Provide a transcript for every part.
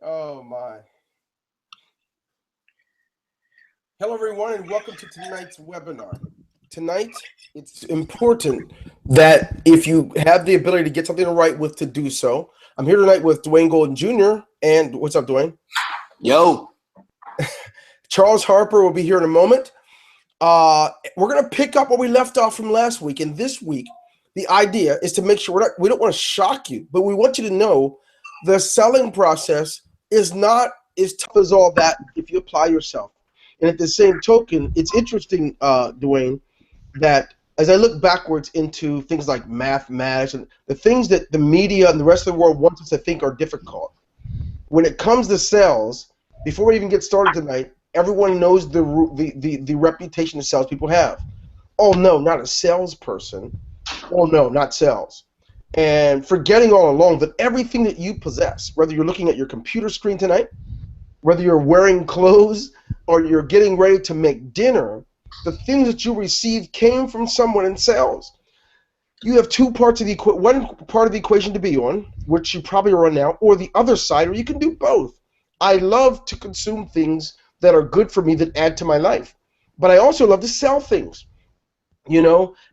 Oh my. Hello everyone and welcome to tonight's webinar. Tonight, it's important that if you have the ability to get something to write with to do so. I'm here tonight with Dwayne Golden Jr. and what's up, Dwayne? Yo. Charles Harper will be here in a moment. We're going to pick up where we left off from last week. And this week, the idea is to make sure we don't want to shock you, but we want you to know the selling process is not as tough as all that if you apply yourself. And at the same token, it's interesting, Dwayne, that as I look backwards into things like mathematics and the things that the media and the rest of the world wants us to think are difficult, when it comes to sales, before we even get started tonight, everyone knows the reputation that salespeople have. Oh no, not a salesperson. Oh no, not sales. And forgetting all along that everything that you possess, whether you're looking at your computer screen tonight, whether you're wearing clothes or you're getting ready to make dinner, the things that you receive came from someone in sales. You have two parts of the one part of the equation to be on, which you probably are on now, or the other side, or you can do both. I love to consume things that are good for me that add to my life, but I also love to sell things,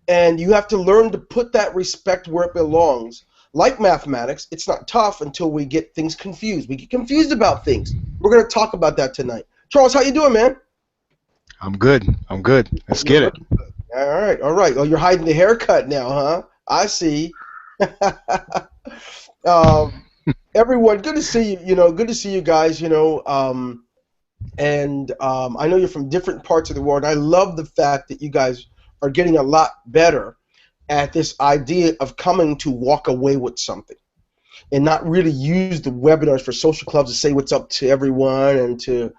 and you have to learn to put that respect where it belongs. Like mathematics, it's not tough until we get things confused. We get confused about things. We're going to talk about that tonight. Charles, how you doing, man? I'm good. Let's get it. All right. Oh, you're hiding the haircut now, huh? I see. Everyone, good to see you. Good to see you guys. I know you're from different parts of the world. I love the fact that you guys are getting a lot better at this idea of coming to walk away with something and not really use the webinars for social clubs to say what's up to everyone and to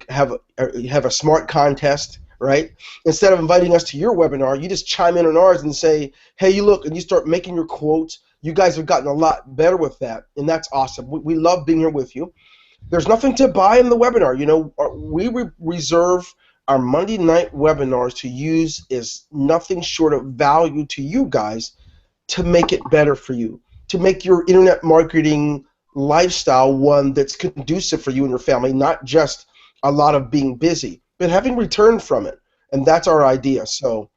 have a smart contest, right? Instead of inviting us to your webinar, you just chime in on ours and say, hey, you look, and you start making your quotes. You guys have gotten a lot better with that, and that's awesome. We love being here with you. There's nothing to buy in the webinar. We reserve our Monday night webinars to use is nothing short of value to you guys to make it better for you, to make your internet marketing lifestyle one that's conducive for you and your family, not just a lot of being busy, but having return from it. And that's our idea. So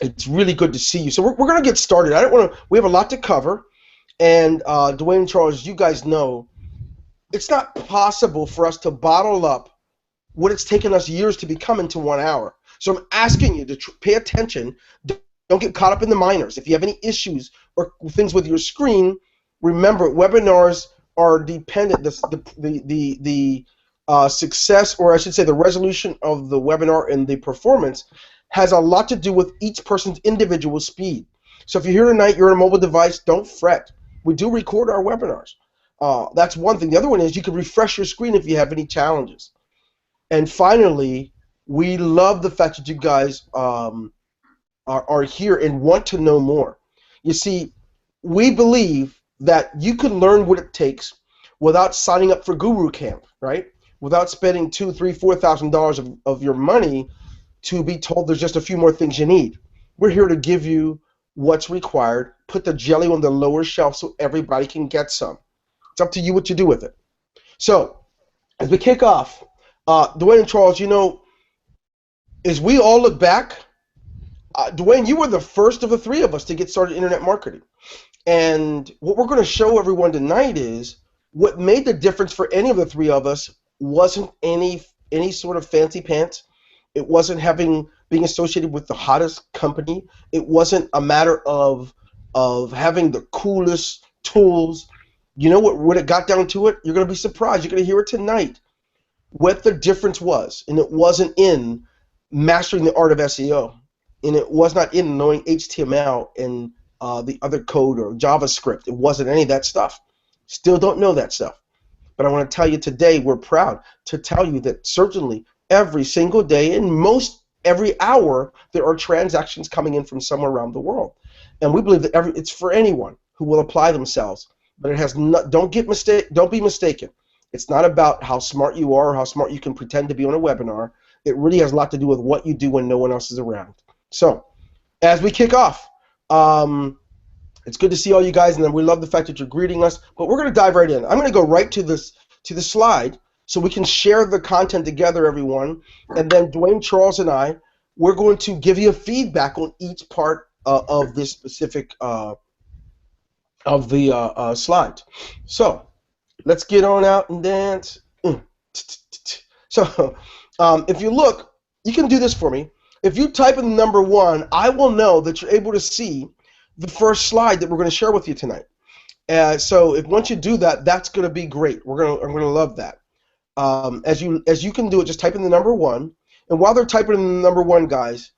it's really good to see you. So we're going to get started. We have a lot to cover. And Dwayne and Charles, you guys know, it's not possible for us to bottle up what it's taken us years to become into 1 hour. So I'm asking you to pay attention. Don't get caught up in the minors. If you have any issues or things with your screen, remember webinars are dependent. The success, or I should say the resolution of the webinar and the performance has a lot to do with each person's individual speed. So if you're here tonight, you're on a mobile device, don't fret. We do record our webinars. That's one thing. The other one is you can refresh your screen if you have any challenges. And finally, we love the fact that you guys are here and want to know more. You see, we believe that you can learn what it takes without signing up for Guru Camp, right? Without spending $2,000, $3,000, $4,000 of your money to be told there's just a few more things you need. We're here to give you what's required, put the jelly on the lower shelf so everybody can get some. It's up to you what you do with it. So, as we kick off, Dwayne and Charles, as we all look back, Dwayne, you were the first of the three of us to get started in internet marketing. And what we're going to show everyone tonight is what made the difference for any of the three of us wasn't any sort of fancy pants. It wasn't being associated with the hottest company. It wasn't a matter of having the coolest tools. You know what? When it got down to it, you're going to be surprised. You're going to hear it tonight. What the difference was, and it wasn't in mastering the art of SEO, and it was not in knowing HTML and the other code or JavaScript. It wasn't any of that stuff. Still don't know that stuff. But I want to tell you today, we're proud to tell you that certainly every single day and most every hour there are transactions coming in from somewhere around the world. And we believe that it's for anyone who will apply themselves. But it has don't be mistaken. It's not about how smart you are or how smart you can pretend to be on a webinar. It really has a lot to do with what you do when no one else is around. So, as we kick off, It's good to see all you guys, and then we love the fact that you're greeting us. But we're going to dive right in. I'm going to go right to the slide so we can share the content together, everyone. And then Dwayne, Charles, and we're going to give you a feedback on each part of this specific of the slide. So let's get on out and dance. So if you look, you can do this for me. If you type in the number 1, I will know that you're able to see the first slide that we're going to share with you tonight. So once you do that, that's going to be great. I'm going to love that. As you can do it, just type in the number 1. And while they're typing in the number 1, guys,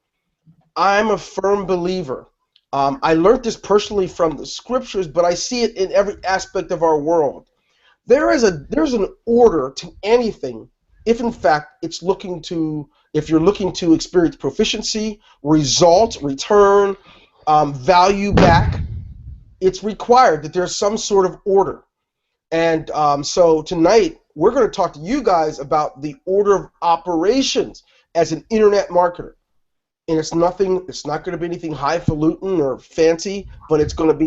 I'm a firm believer. I learned this personally from the scriptures, but I see it in every aspect of our world. There's an order to anything if in fact if you're looking to experience proficiency, result, return, value back. It's required that there's some sort of order. And so tonight we're going to talk to you guys about the order of operations as an internet marketer. And it's not going to be anything highfalutin or fancy, but we're just going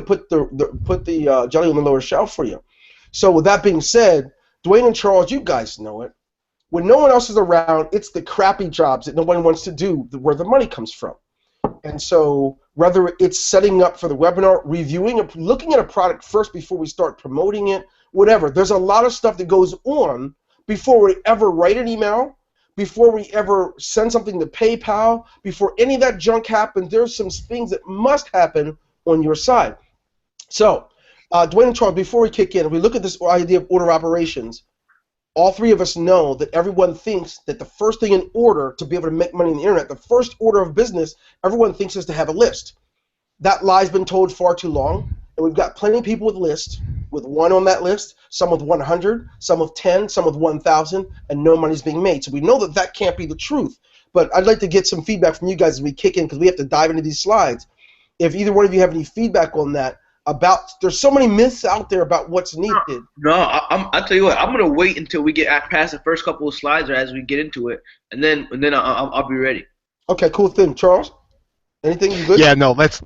to put the jelly on the lower shelf for you. So with that being said, Dwayne and Charles, you guys know it. When no one else is around, it's the crappy jobs that no one wants to do where the money comes from. And so whether it's setting up for the webinar, reviewing, or looking at a product first before we start promoting it, whatever, there's a lot of stuff that goes on before we ever write an email, before we ever send something to PayPal, before any of that junk happens. There's some things that must happen on your side. So, Dwayne and Charles, before we kick in, if we look at this idea of order of operations, all three of us know that everyone thinks that the first thing in order to be able to make money on the internet, the first order of business, everyone thinks is to have a list. That lie's been told far too long, and we've got plenty of people with lists, with 1 on that list, some with 100, some with 10, some with 1,000, and no money's being made. So we know that that can't be the truth. But I'd like to get some feedback from you guys as we kick in, because we have to dive into these slides. If either one of you have any feedback on that, there's so many myths out there about what's needed. No, I'll tell you what. I'm gonna wait until we get past the first couple of slides, or as we get into it, and then I'll be ready. Okay, cool thing, Charles. Anything you good? Yeah, no. Let's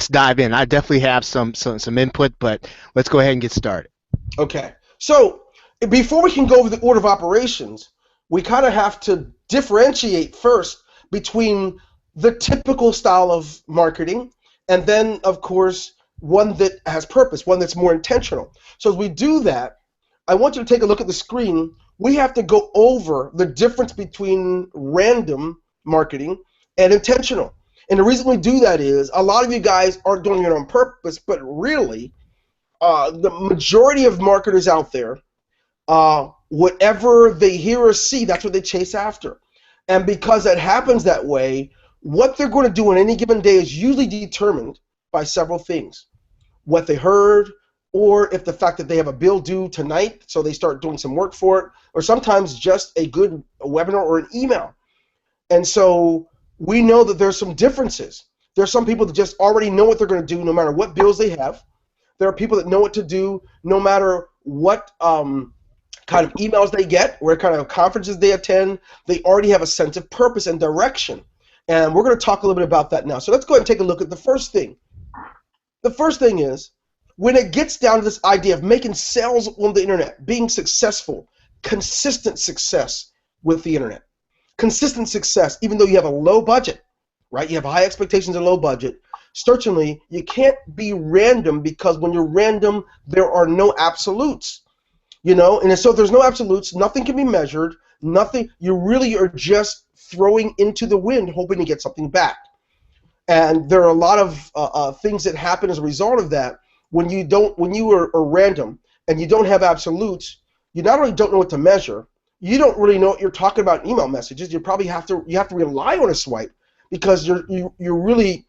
dive in. I definitely have some input, but let's go ahead and get started. Okay. So before we can go over the order of operations, we kind of have to differentiate first between the typical style of marketing and then, of course, one that has purpose, one that's more intentional. So as we do that, I want you to take a look at the screen. We have to go over the difference between random marketing and intentional. And the reason we do that is a lot of you guys aren't doing it on purpose, but really the majority of marketers out there, whatever they hear or see, that's what they chase after. And because that happens that way, what they're going to do on any given day is usually determined by several things. What they heard, or if the fact that they have a bill due tonight, so they start doing some work for it, or sometimes just a good webinar or an email. And so we know that there's some differences. There's some people that just already know what they're going to do no matter what bills they have. There are people that know what to do no matter what kind of emails they get, what kind of conferences they attend. They already have a sense of purpose and direction. And we're going to talk a little bit about that now. So let's go ahead and take a look at the first thing. The first thing is, when it gets down to this idea of making sales on the internet, being successful, consistent success with the internet. Consistent success, even though you have a low budget, right? You have high expectations and low budget. Certainly, you can't be random, because when you're random, there are no absolutes. You know, and so if there's no absolutes, nothing can be measured, nothing, you really are just throwing into the wind hoping to get something back. And there are a lot of things that happen as a result of that. When you are random and you don't have absolutes, you not only don't know what to measure, you don't really know what you're talking about in email messages. You probably have to rely on a swipe, because you're really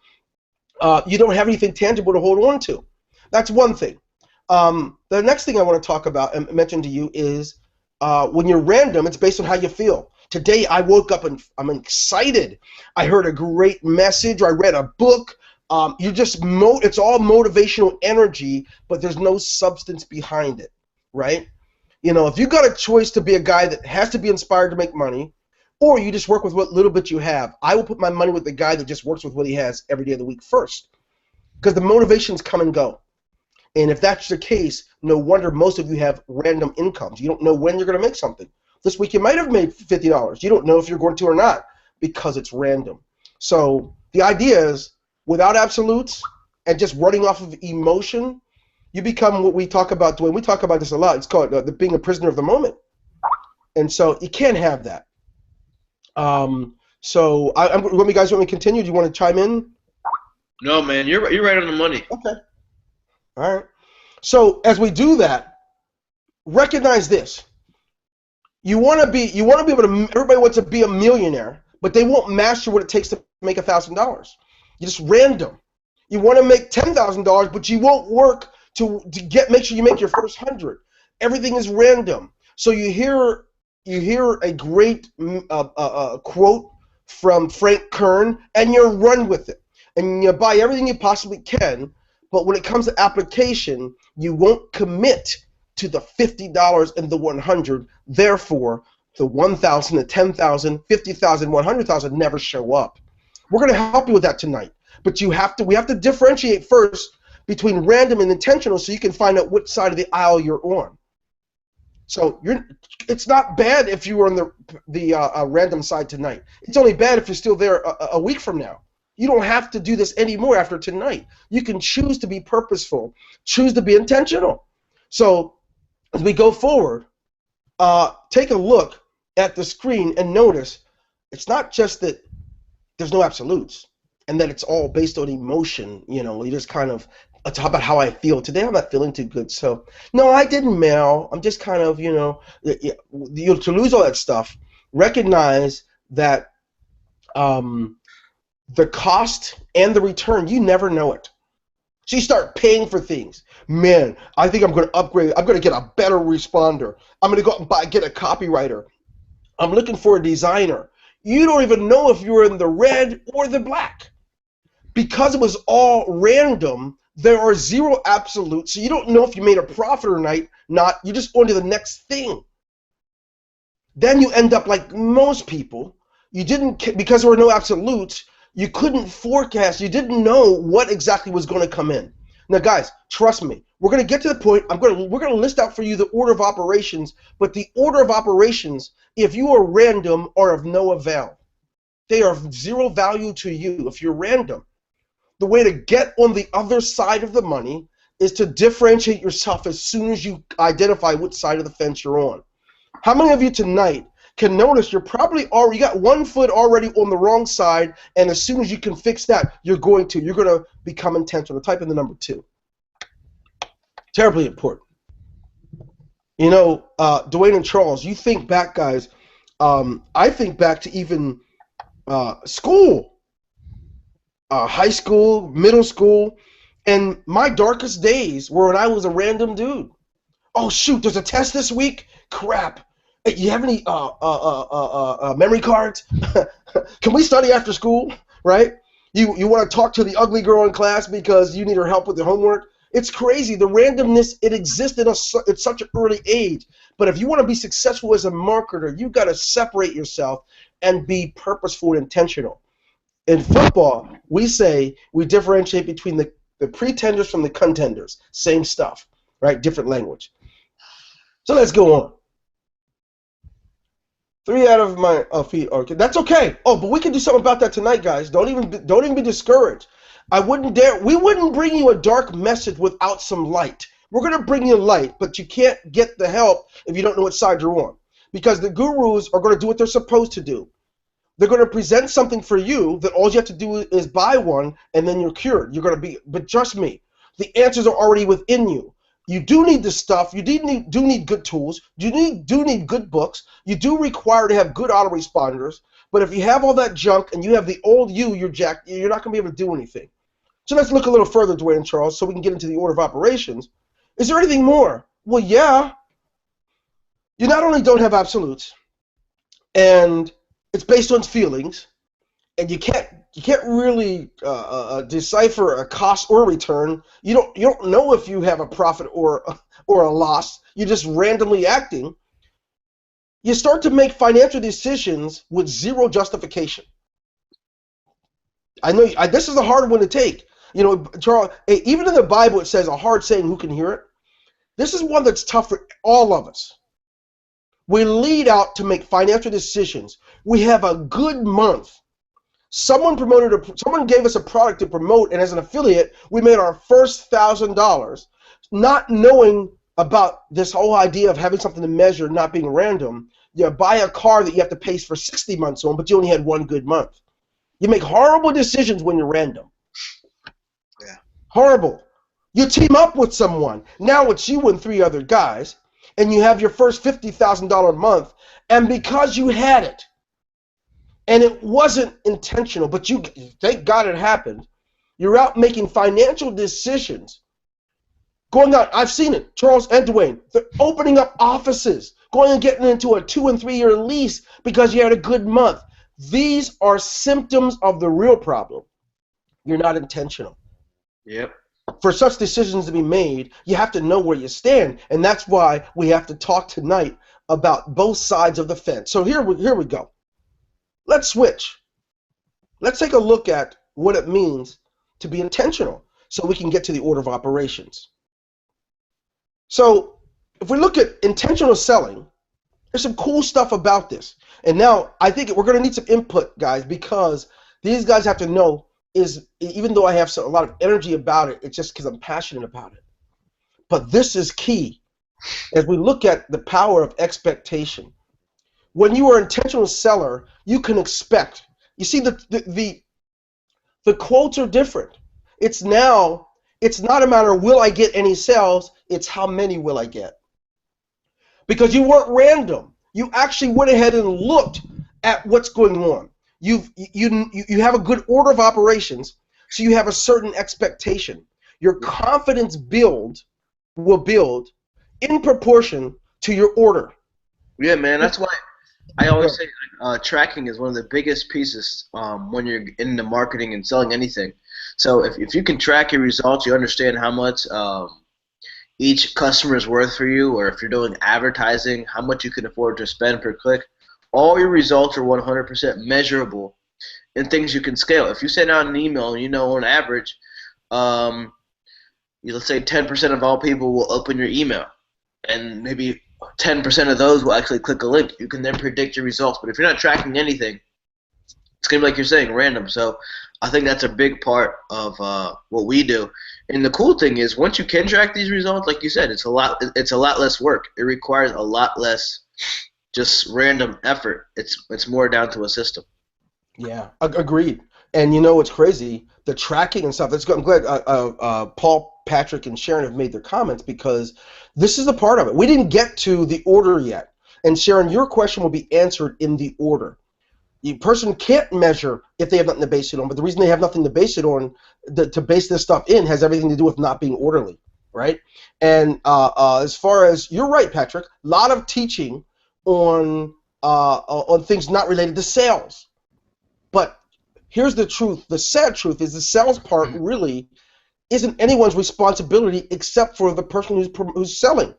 you don't have anything tangible to hold on to. That's one thing. The next thing I want to talk about and mention to you is when you're random, it's based on how you feel. Today I woke up and I'm excited. I heard a great message, or I read a book. It's all motivational energy, but there's no substance behind it, right? You know, if you got a choice to be a guy that has to be inspired to make money, or you just work with what little bit you have, I will put my money with the guy that just works with what he has every day of the week first. because the motivations come and go. And if that's the case, no wonder most of you have random incomes. You don't know when you're going to make something. This week you might have made $50. You don't know if you're going to or not because it's random. So the idea is, without absolutes and just running off of emotion, you become what we talk about, Dwayne. We talk about this a lot. It's called the being a prisoner of the moment. And so you can't have that. So you guys want me to continue? Do you want to chime in? No, man, you're right on the money. Okay. All right. So as we do that, recognize this. You want to be able to. Everybody wants to be a millionaire, but they won't master what it takes to make $1,000. You're just random. You want to make $10,000, but you won't work to make sure you make your first 100. Everything is random. So you hear a great quote from Frank Kern, and you run with it, and you buy everything you possibly can. But when it comes to application, you won't commit to the $50 and the 100. Therefore, the 1,000, the 10,000, 50,000, 100,000 never show up. We're going to help you with that tonight. But we have to differentiate first between random and intentional so you can find out which side of the aisle you're on. So it's not bad if you were on the random side tonight. It's only bad if you're still there a week from now. You don't have to do this anymore after tonight. You can choose to be purposeful, choose to be intentional. So as we go forward, take a look at the screen and notice it's not just that there's no absolutes and that it's all based on emotion. You just kind of talk about how I feel. Today I'm not feeling too good, so no, I didn't mail. I'm just kind of, to lose all that stuff, recognize that the cost and the return, you never know it. So you start paying for things. Man, I think I'm going to upgrade. I'm going to get a better responder. I'm going to go out and get a copywriter. I'm looking for a designer. You don't even know if you're in the red or the black. Because it was all random, there are zero absolutes, so you don't know if you made a profit or not. You're just on to the next thing. Then you end up like most people. Because there were no absolutes, you couldn't forecast. You didn't know what exactly was going to come in. Now, guys, trust me. We're going to get to the point. We're going to list out for you the order of operations. But the order of operations, if you are random, are of no avail. They are of zero value to you if you're random. The way to get on the other side of the money is to differentiate yourself as soon as you identify which side of the fence you're on. How many of you tonight can notice you got one foot already on the wrong side, and as soon as you can fix that, you're going to become intentional. Type in the number 2. Terribly important. Dwayne and Charles, you think back, guys. I think back to even school, high school, middle school, and my darkest days were when I was a random dude. Oh shoot, there's a test this week? Crap. Hey, you have any memory cards? Can we study after school? Right? You want to talk to the ugly girl in class because you need her help with the homework? It's crazy. The randomness, it exists at such an early age. But if you want to be successful as a marketer, you've got to separate yourself and be purposeful and intentional. In football, we differentiate between the pretenders from the contenders. Same stuff, right? Different language. So let's go on. 3 out of my feet are okay. That's okay. Oh, but we can do something about that tonight, guys. Don't even be discouraged. We wouldn't bring you a dark message without some light. We're going to bring you light, but you can't get the help if you don't know what side you're on. Because the gurus are going to do what they're supposed to do. They're going to present something for you that all you have to do is buy one, and then you're cured. But trust me, the answers are already within you. You do need the stuff. You do need good tools. You do need good books. You do require to have good autoresponders. But if you have all that junk and you have the old you're jacked. You're not going to be able to do anything. So let's look a little further, Dwayne and Charles, so we can get into the order of operations. Is there anything more? Well, yeah. You not only don't have absolutes, and it's based on feelings, and you can't really decipher a cost or a return. You don't know if you have a profit or a loss. You're just randomly acting. You start to make financial decisions with zero justification. I know this is a hard one to take. You know, Charles, even in the Bible it says a hard saying, who can hear it? This is one that's tough for all of us. We lead out to make financial decisions. We have a good month. Someone gave us a product to promote, and as an affiliate, we made our first $1,000, not knowing about this whole idea of having something to measure, not being random. You buy a car that you have to pay for 60 months on, but you only had one good month. You make horrible decisions when you're random. Yeah. Horrible. You team up with someone. Now it's you and 3 other guys, and you have your first $50,000 month, and because you had it, and it wasn't intentional, but you thank God it happened, you're out making financial decisions. Going out, I've seen it, Charles and Dwayne, they're opening up offices, going and getting into a 2- and 3-year lease because you had a good month. These are symptoms of the real problem. You're not intentional. Yep. For such decisions to be made, you have to know where you stand, and that's why we have to talk tonight about both sides of the fence. So here we go. Let's switch. Let's take a look at what it means to be intentional so we can get to the order of operations. So if we look at intentional selling, there's some cool stuff about this. And now I think we're going to need some input, guys, because these guys have to know is, even though I have a lot of energy about it, it's just because I'm passionate about it. But this is key as we look at the power of expectation. When you are an intentional seller, you can expect. You see, the quotes are different. It's not a matter of will I get any sales, it's how many will I get. Because you weren't random. You actually went ahead and looked at what's going on. You have a good order of operations, so you have a certain expectation. Your confidence will build in proportion to your order. Yeah, man, that's why I always say tracking is one of the biggest pieces when you're into marketing and selling anything. So if you can track your results, you understand how much each customer is worth for you, or if you're doing advertising, how much you can afford to spend per click. All your results are 100% measurable and things you can scale. If you send out an email and you know on average, let's say 10% of all people will open your email, and maybe 10% of those will actually click a link. You can then predict your results. But if you're not tracking anything, it's going to be like you're saying, random. So I think that's a big part of what we do. And the cool thing is, once you can track these results, like you said, it's a lot less work. It requires a lot less just random effort. It's more down to a system. Yeah, agreed. And you know what's crazy? The tracking and stuff. I'm glad Paul, Patrick, and Sharon have made their comments, because this is a part of it. We didn't get to the order yet. And Sharon, your question will be answered in the order. The person can't measure if they have nothing to base it on, but the reason they have nothing to base it on, to base this stuff in, has everything to do with not being orderly, right? And as far as, you're right, Patrick, a lot of teaching on things not related to sales. But here's the truth. The sad truth is the sales part really isn't anyone's responsibility except for the person who's selling.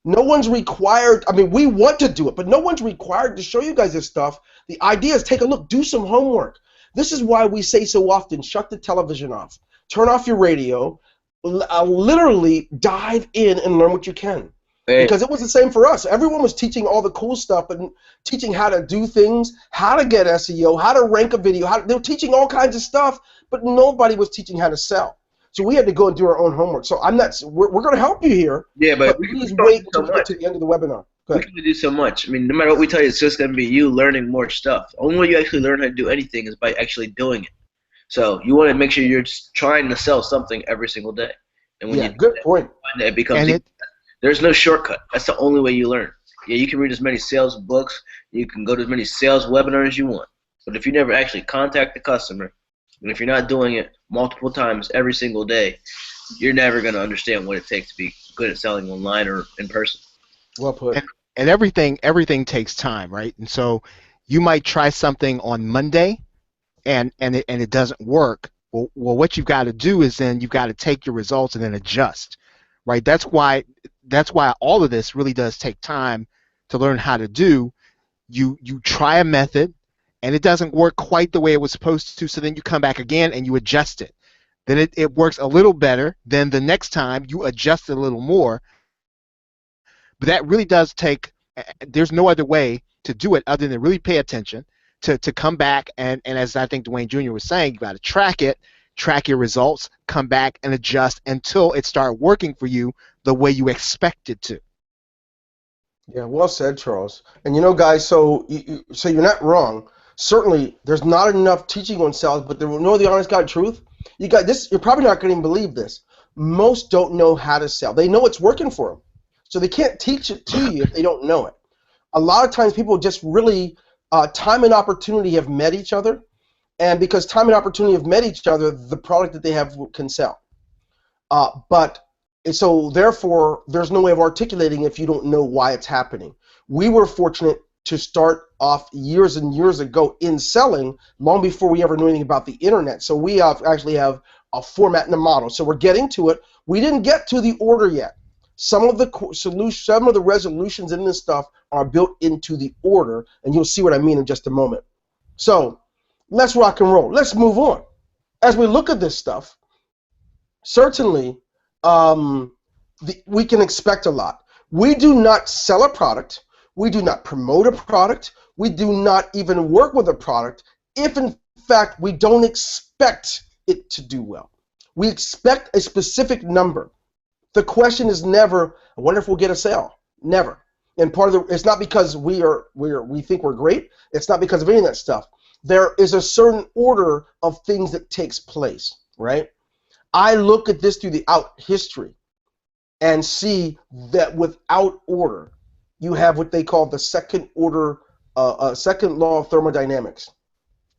No one's required. I mean, we want to do it, but no one's required to show you guys this stuff. The idea is take a look, do some homework. This is why we say so often, shut the television off, turn off your radio, literally dive in and learn what you can. Because it was the same for us. Everyone was teaching all the cool stuff and teaching how to do things, how to get SEO, how to rank a video. They were teaching all kinds of stuff, but nobody was teaching how to sell. So we had to go and do our own homework. So we're going to help you here. Yeah, but please wait until we get to the end of the webinar. We can do so much. I mean, no matter what we tell you, it's just going to be you learning more stuff. The only way you actually learn how to do anything is by actually doing it. So you want to make sure you're just trying to sell something every single day. And when good point. It becomes there's no shortcut. That's the only way you learn. Yeah, you can read as many sales books, you can go to as many sales webinars as you want. But if you never actually contact the customer, and if you're not doing it multiple times every single day, you're never going to understand what it takes to be good at selling online or in person. Well put. And everything takes time, right? And so you might try something on Monday, and it doesn't work. Well, what you've got to do is then you've got to take your results and then adjust, right? That's why all of this really does take time to learn how to do. You try a method, and it doesn't work quite the way it was supposed to, so then you come back again and you adjust it. then it works a little better. Then the next time you adjust it a little more. But that really does take, there's no other way to do it other than really pay attention to come back. And as I think Dwayne Jr. was saying, you got to track it, track your results, come back and adjust until it starts working for you the way you expect it to. Yeah, well said, Charles. And you know, guys, so you're not wrong. Certainly, there's not enough teaching on sales, but the honest God truth. You got this. You're probably not going to believe this. Most don't know how to sell. They know it's working for them, so they can't teach it to you if they don't know it. A lot of times, people just really time and opportunity have met each other, and because time and opportunity have met each other, the product that they have can sell. But so therefore, there's no way of articulating if you don't know why it's happening. We were fortunate to start off years and years ago in selling, long before we ever knew anything about the internet. So we actually have a format and a model. So we're getting to it. We didn't get to the order yet. Some of the solutions, some of the resolutions in this stuff are built into the order, and you'll see what I mean in just a moment. So let's rock and roll. Let's move on. As we look at this stuff, certainly we can expect a lot. We do not sell a product. We do not promote a product. We do not even work with a product if, in fact, we don't expect it to do well. We expect a specific number. The question is never, I wonder if we'll get a sale. Never. And part of it's not because we think we're great. It's not because of any of that stuff. There is a certain order of things that takes place, right? I look at this through the history and see that without order, you have what they call the second law of thermodynamics,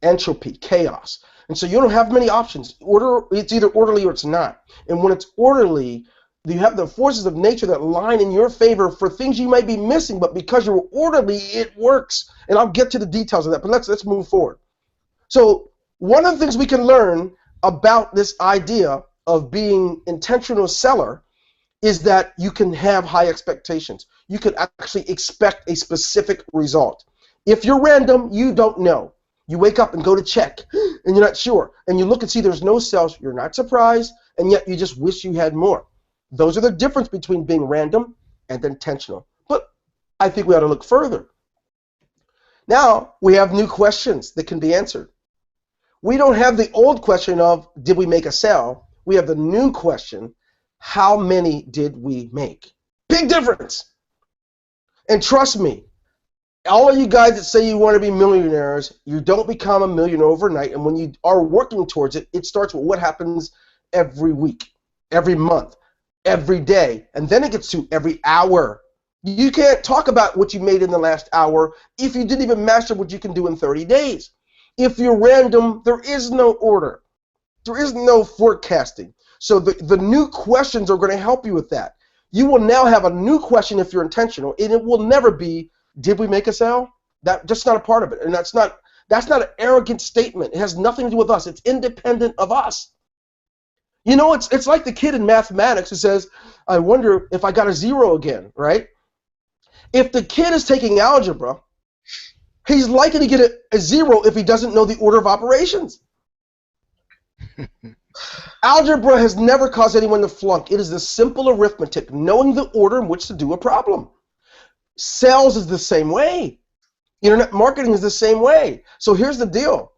entropy, chaos. And so you don't have many options. Order, it's either orderly or it's not. And when it's orderly, you have the forces of nature that line in your favor for things you might be missing, but because you're orderly, it works. And I'll get to the details of that, but let's move forward. So one of the things we can learn about this idea of being intentional seller is that you can have high expectations. You can actually expect a specific result. If you're random, you don't know. You wake up and go to check, and you're not sure. And you look and see there's no sales, you're not surprised, and yet you just wish you had more. Those are the difference between being random and intentional. But I think we ought to look further. Now we have new questions that can be answered. We don't have the old question of, did we make a sale? We have the new question, how many did we make? Big difference. And trust me, all of you guys that say you want to be millionaires, you don't become a millionaire overnight. And when you are working towards it, it starts with what happens every week, every month, every day. And then it gets to every hour. You can't talk about what you made in the last hour if you didn't even master what you can do in 30 days. If you're random, there is no order. There is no forecasting. So the new questions are going to help you with that. You will now have a new question if you're intentional, and it will never be, did we make a sale? That's just not a part of it. And that's not an arrogant statement. It has nothing to do with us. It's independent of us. You know, it's like the kid in mathematics who says, I wonder if I got a zero again, right? If the kid is taking algebra, he's likely to get a zero if he doesn't know the order of operations. Algebra has never caused anyone to flunk. It is the simple arithmetic, knowing the order in which to do a problem. Sales is the same way. Internet marketing is the same way. So here's the deal.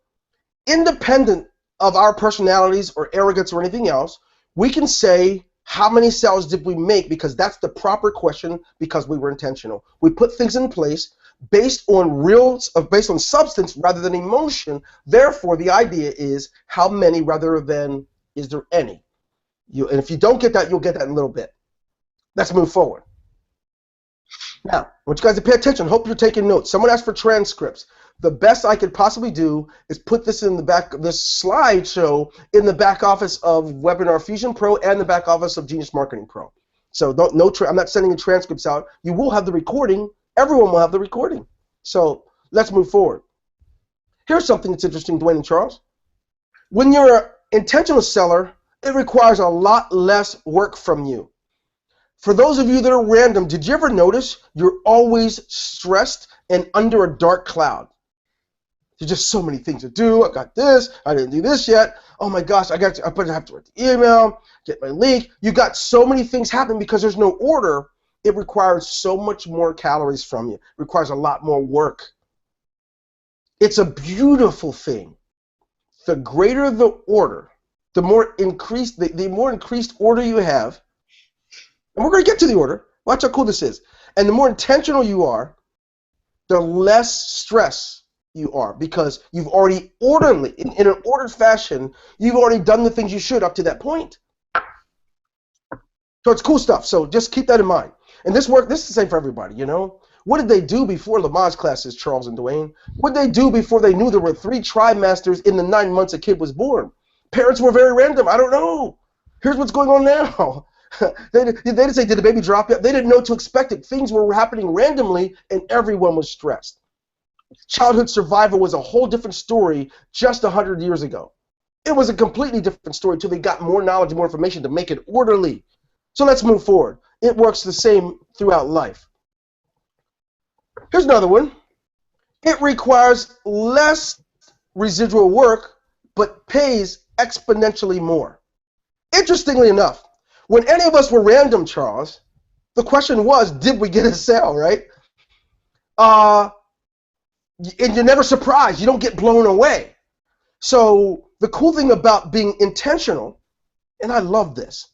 Independent of our personalities or arrogance or anything else, we can say, how many sales did we make? Because that's the proper question, because we were intentional. We put things in place based on substance rather than emotion. Therefore, the idea is how many rather than is there any. And if you don't get that, you'll get that in a little bit. Let's move forward. Now, I want you guys to pay attention. Hope you're taking notes. Someone asked for transcripts. The best I could possibly do is put this in the back, this slideshow in the back office of Webinar Fusion Pro and the back office of Genius Marketing Pro. So I'm not sending the transcripts out. You will have the recording. Everyone will have the recording. So let's move forward. Here's something that's interesting, Dwayne and Charles. When you're an intentional seller, it requires a lot less work from you. For those of you that are random, did you ever notice you're always stressed and under a dark cloud? There's just so many things to do. I got this. I didn't do this yet. Oh my gosh, I have to write the email, get my link. You got so many things happening because there's no order. It requires so much more calories from you. It requires a lot more work. It's a beautiful thing. The greater the order, the more increased order you have, and we're going to get to the order. Watch how cool this is. And the more intentional you are, the less stress you are, because you've already orderly, in an ordered fashion, you've already done the things you should up to that point. So it's cool stuff. So just keep that in mind. And this is the same for everybody, you know? What did they do before Lamaze classes, Charles and Dwayne? What did they do before they knew there were 3 trimesters in the 9 months a kid was born? Parents were very random. I don't know. Here's what's going on now. They didn't say, did the baby drop yet? They didn't know to expect it. Things were happening randomly, and everyone was stressed. Childhood survival was a whole different story just 100 years ago. It was a completely different story until they got more knowledge and more information to make it orderly. So let's move forward. It works the same throughout life. Here's another one. It requires less residual work, but pays exponentially more. Interestingly enough, when any of us were random, Charles, the question was, did we get a sale, right? And you're never surprised. You don't get blown away. So the cool thing about being intentional, and I love this,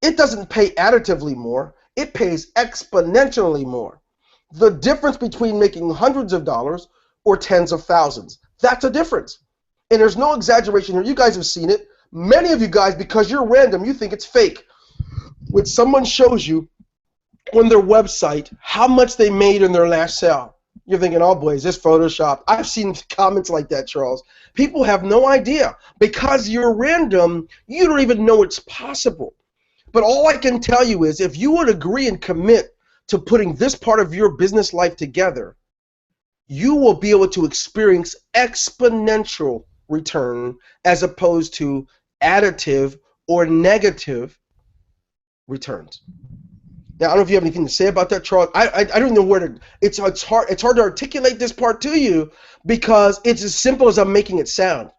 it doesn't pay additively more. It pays exponentially more. The difference between making hundreds of dollars or tens of thousands, that's a difference. And there's no exaggeration here. You guys have seen it. Many of you guys, because you're random, you think it's fake. When someone shows you on their website how much they made in their last sale, you're thinking, oh boy, is this Photoshop? I've seen comments like that, Charles. People have no idea. Because you're random, you don't even know it's possible. But all I can tell you is if you would agree and commit to putting this part of your business life together, you will be able to experience exponential return as opposed to additive or negative returns. Now, I don't know if you have anything to say about that, Charles. I don't know where to. It's hard to articulate this part to you because it's as simple as I'm making it sound,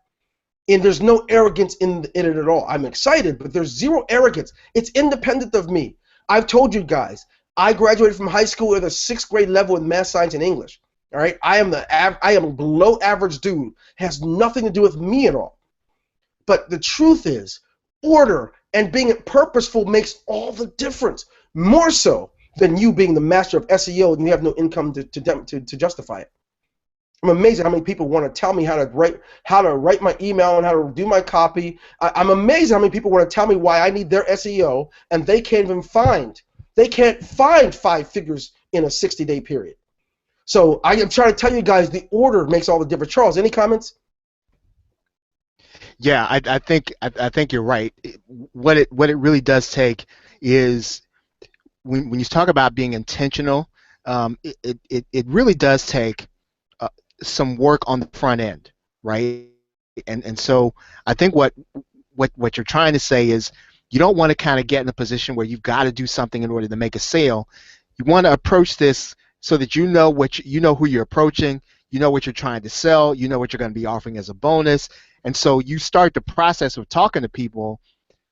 and there's no arrogance in it at all. I'm excited, but there's zero arrogance. It's independent of me. I've told you guys, I graduated from high school at a 6th grade level in math, science, and English. All right, I am a below average dude. It has nothing to do with me at all. But the truth is, order and being purposeful makes all the difference. More so than you being the master of SEO and you have no income to justify it. I'm amazed at how many people want to tell me how to write my email and how to do my copy. I'm amazed at how many people want to tell me why I need their SEO and they can't find 5 figures in a 60-day period. So I am trying to tell you guys the order makes all the difference. Charles, any comments? Yeah, I think you're right. What it really does take is when you talk about being intentional, it really does take some work on the front end, right? And so I think what you're trying to say is you don't want to kind of get in a position where you've got to do something in order to make a sale. You want to approach this so that you know who you're approaching, you know what you're trying to sell, you know what you're going to be offering as a bonus, and so you start the process of talking to people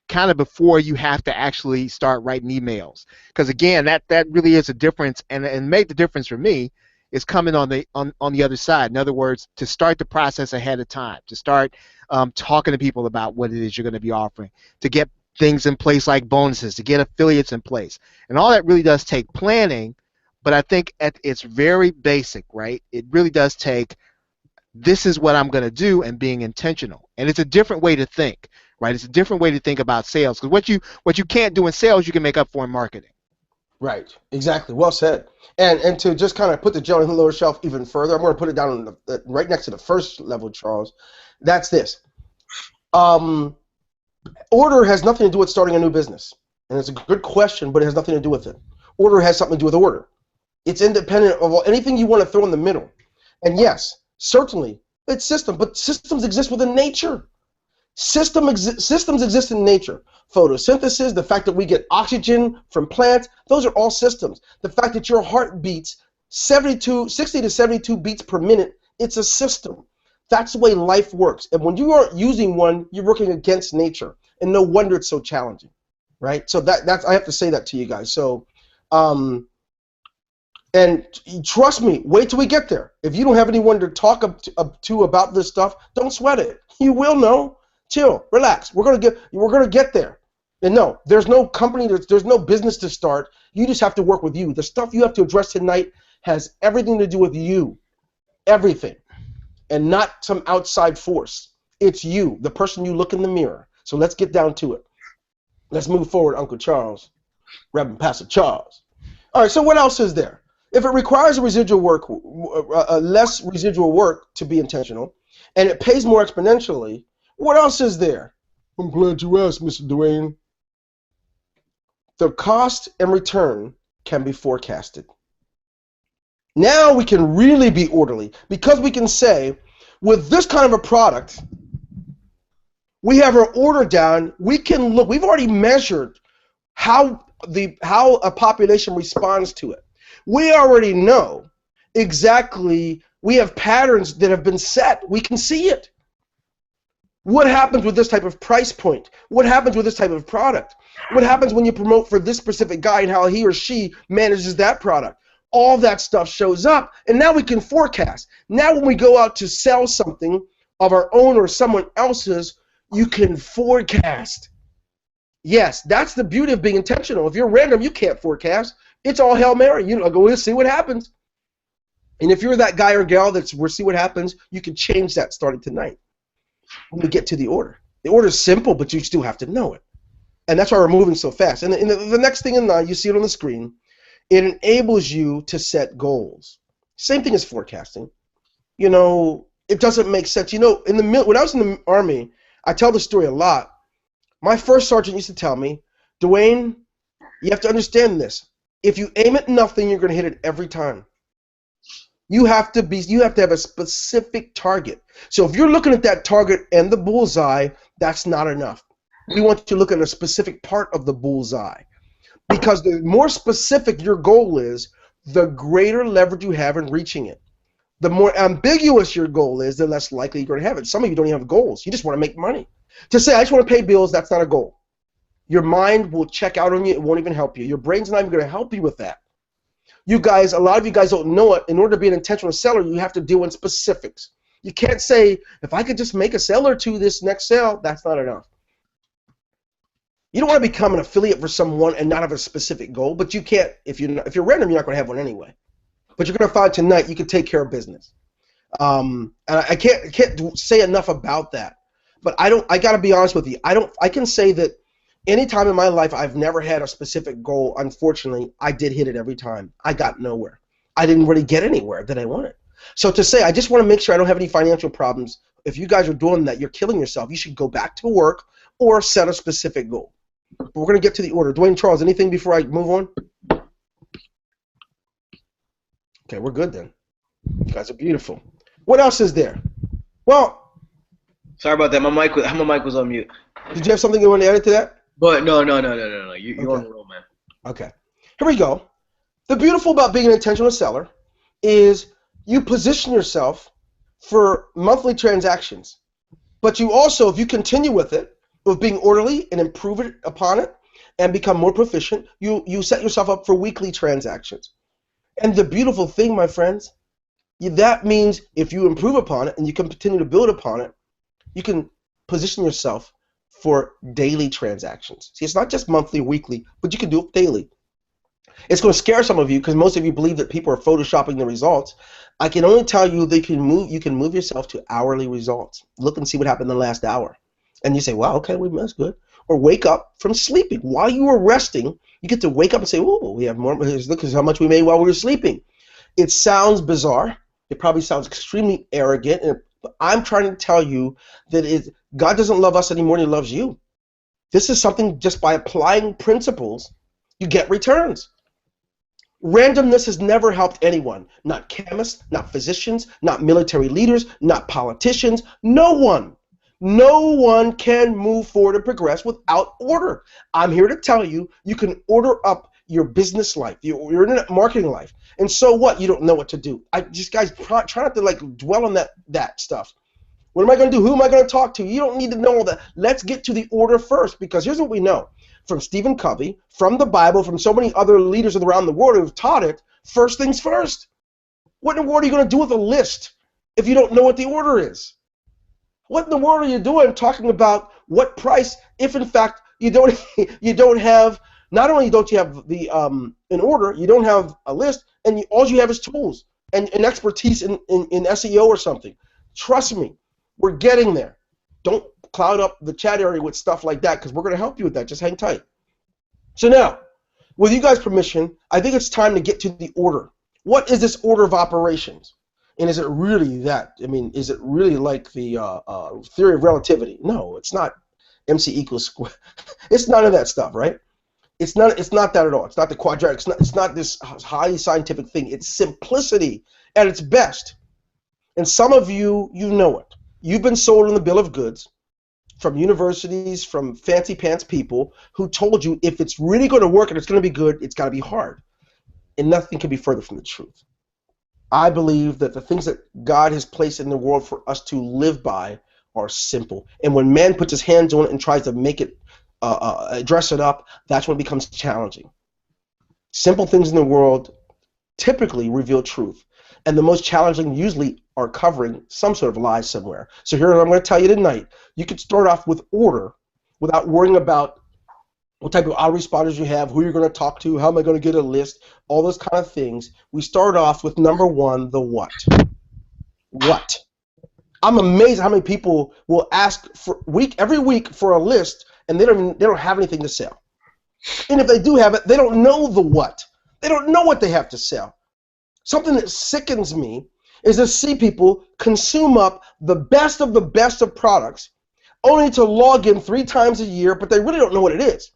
kind of before you have to actually start writing emails. Because again, that really is a difference, and made the difference for me is coming on the other side. In other words, to start the process ahead of time, to start talking to people about what it is you're going to be offering, to get things in place like bonuses, to get affiliates in place, and all that really does take planning. But I think it's very basic, right? It really does take, this is what I'm going to do, and being intentional. And it's a different way to think, right? It's a different way to think about sales. Because what you can't do in sales, you can make up for in marketing. Right. Exactly. Well said. And to just kind of put the gel on the lower shelf even further, I'm going to put it down on right next to the first level, Charles. That's this. Order has nothing to do with starting a new business. And it's a good question, but it has nothing to do with it. Order has something to do with order. It's independent of anything you want to throw in the middle. And yes, certainly, it's system, but systems exist within nature. Systems exist in nature. Photosynthesis, the fact that we get oxygen from plants, those are all systems. The fact that your heart beats 60 to 72 beats per minute, it's a system. That's the way life works. And when you aren't using one, you're working against nature. And no wonder it's so challenging, right? So that's I have to say that to you guys. So, and trust me, wait till we get there. If you don't have anyone to talk up to about this stuff, don't sweat it. You will know. Chill, relax. We're gonna get there. And no, there's no company, there's no business to start. You just have to work with you. The stuff you have to address tonight has everything to do with you. Everything. And not some outside force. It's you, the person you look in the mirror. So let's get down to it. Let's move forward, Uncle Charles. Reverend Pastor Charles. All right, so what else is there? If it requires less residual work to be intentional, and it pays more exponentially, what else is there? I'm glad you asked, Mr. Dwayne. The cost and return can be forecasted. Now we can really be orderly because we can say, with this kind of a product, we have our order down. We can look. We've already measured how a population responds to it. We already know exactly. We have patterns that have been set. We can see it. What happens with this type of price point? What happens with this type of product? What happens when you promote for this specific guy and how he or she manages that product? All that stuff shows up, and now we can forecast. Now when we go out to sell something of our own or someone else's, you can forecast. Yes, that's the beauty of being intentional. If you're random, you can't forecast. It's all Hail Mary. You know, go see what happens. And if you're that guy or gal we'll see what happens, you can change that starting tonight when we get to the order. The order is simple, but you still have to know it. And that's why we're moving so fast. And the next thing you see it on the screen, it enables you to set goals. Same thing as forecasting. You know, it doesn't make sense. You know, when I was in the Army, I tell the story a lot. My first sergeant used to tell me, Dwayne, you have to understand this. If you aim at nothing, you're going to hit it every time. You have to have a specific target. So if you're looking at that target and the bullseye, that's not enough. We want you to look at a specific part of the bullseye. Because the more specific your goal is, the greater leverage you have in reaching it. The more ambiguous your goal is, the less likely you're going to have it. Some of you don't even have goals. You just want to make money. To say, I just want to pay bills, that's not a goal. Your mind will check out on you. It won't even help you. Your brain's not even going to help you with that. You guys, a lot of you guys don't know it. In order to be an intentional seller, you have to deal in specifics. You can't say, if I could just make a sale or two this next sale, that's not enough. You don't want to become an affiliate for someone and not have a specific goal, but you can't. If you're random, you're not going to have one anyway. But you're going to find tonight you can take care of business. And I can't say enough about that. But I got to be honest with you. I can say that any time in my life I've never had a specific goal. Unfortunately, I did hit it every time. I got nowhere. I didn't really get anywhere that I wanted. So to say I just want to make sure I don't have any financial problems. If you guys are doing that, you're killing yourself. You should go back to work or set a specific goal. But we're going to get to the order. Dwayne, Charles, anything before I move on? Okay, we're good then. You guys are beautiful. What else is there? Well, sorry about that. My mic was on mute. Did you have something you want to add to that? But no. You're on the roll, man. Okay. Here we go. The beautiful about being an intentional seller is you position yourself for monthly transactions. But you also, if you continue with it, with being orderly and improve it upon it and become more proficient, you set yourself up for weekly transactions. And the beautiful thing, my friends, that means if you improve upon it and you can continue to build upon it, you can position yourself for daily transactions. See, it's not just monthly or weekly, but you can do it daily. It's going to scare some of you because most of you believe that people are photoshopping the results. I can only tell you you can move yourself to hourly results. Look and see what happened in the last hour. And you say, wow, okay, that's good. Or wake up from sleeping. While you were resting, you get to wake up and say, oh, we have more. Look at how much we made while we were sleeping. It sounds bizarre. It probably sounds extremely arrogant. But I'm trying to tell you that God doesn't love us any more than he loves you. This is something just by applying principles, you get returns. Randomness has never helped anyone. Not chemists, not physicians, not military leaders, not politicians. No one. No one can move forward and progress without order. I'm here to tell you, you can order up your business life, your internet marketing life. And so what? You don't know what to do. Guys, try not to dwell on that stuff. What am I going to do? Who am I going to talk to? You don't need to know all that. Let's get to the order first, because here's what we know from Stephen Covey, from the Bible, from so many other leaders around the world who have taught it. First things first. What in the world are you going to do with a list if you don't know what the order is? What in the world are you doing talking about what price if in fact you don't have, not only don't you have the an order, you don't have a list, and all you have is tools and expertise in SEO or something. Trust me, we're getting there. Don't cloud up the chat area with stuff like that, because we're going to help you with that. Just hang tight. So now, with you guys' permission, I think it's time to get to the order. What is this order of operations? And is it really that? I mean, is it really like the theory of relativity? No, it's not MC equals square. It's none of that stuff, right? It's not that at all. It's not the quadratic. It's not this highly scientific thing. It's simplicity at its best. And some of you know it. You've been sold on the bill of goods from universities, from fancy pants people who told you if it's really going to work and it's going to be good, it's got to be hard. And nothing can be further from the truth. I believe that the things that God has placed in the world for us to live by are simple. And when man puts his hands on it and tries to make it, dress it up, that's when it becomes challenging. Simple things in the world typically reveal truth. And the most challenging usually are covering some sort of lie somewhere. So here I'm going to tell you tonight, you could start off with order without worrying about what type of autoresponders you have, who you're going to talk to, how am I going to get a list, all those kind of things. We start off with number one, the what. What? I'm amazed how many people will ask for every week for a list, and they don't have anything to sell. And if they do have it, they don't know the what. They don't know what they have to sell. Something that sickens me is to see people consume up the best of products only to log in 3 times a year, but they really don't know what it is.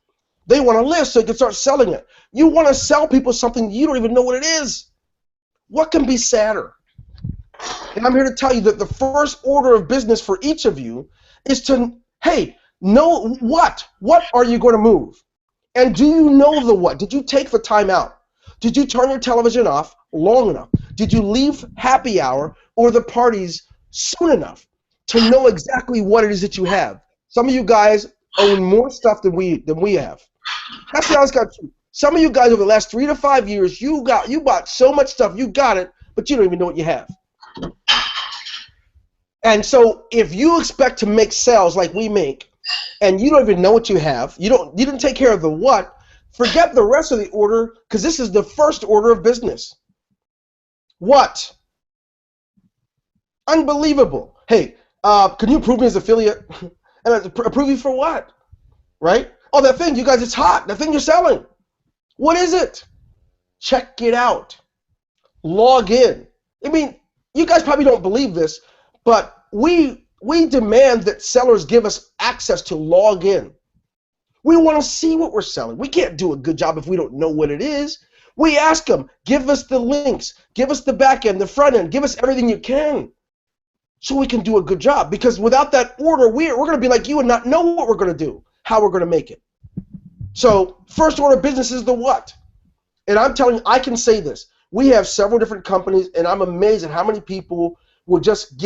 They want a list so they can start selling it. You want to sell people something you don't even know what it is. What can be sadder? And I'm here to tell you that the first order of business for each of you is to, hey, know what. What are you going to move? And do you know the what? Did you take the time out? Did you turn your television off long enough? Did you leave happy hour or the parties soon enough to know exactly what it is that you have? Some of you guys own more stuff than we have. That's the honest God truth. Some of you guys over the last 3 to 5 years, you bought so much stuff, you got it, but you don't even know what you have. And so if you expect to make sales like we make, and you don't even know what you have, you didn't take care of the what, forget the rest of the order, because this is the first order of business. What? Unbelievable. Hey, can you approve me as affiliate? And approve you for what? Right? Oh, that thing, you guys, it's hot. That thing you're selling. What is it? Check it out. Log in. I mean, you guys probably don't believe this, but we demand that sellers give us access to log in. We want to see what we're selling. We can't do a good job if we don't know what it is. We ask them, give us the links, give us the back end, the front end, give us everything you can so we can do a good job. Because without that order, we're going to be like you and not know what we're going to do, how we're going to make it. So first order of business is the what. And I'm telling you, I can say this. We have several different companies, and I'm amazed at how many people will just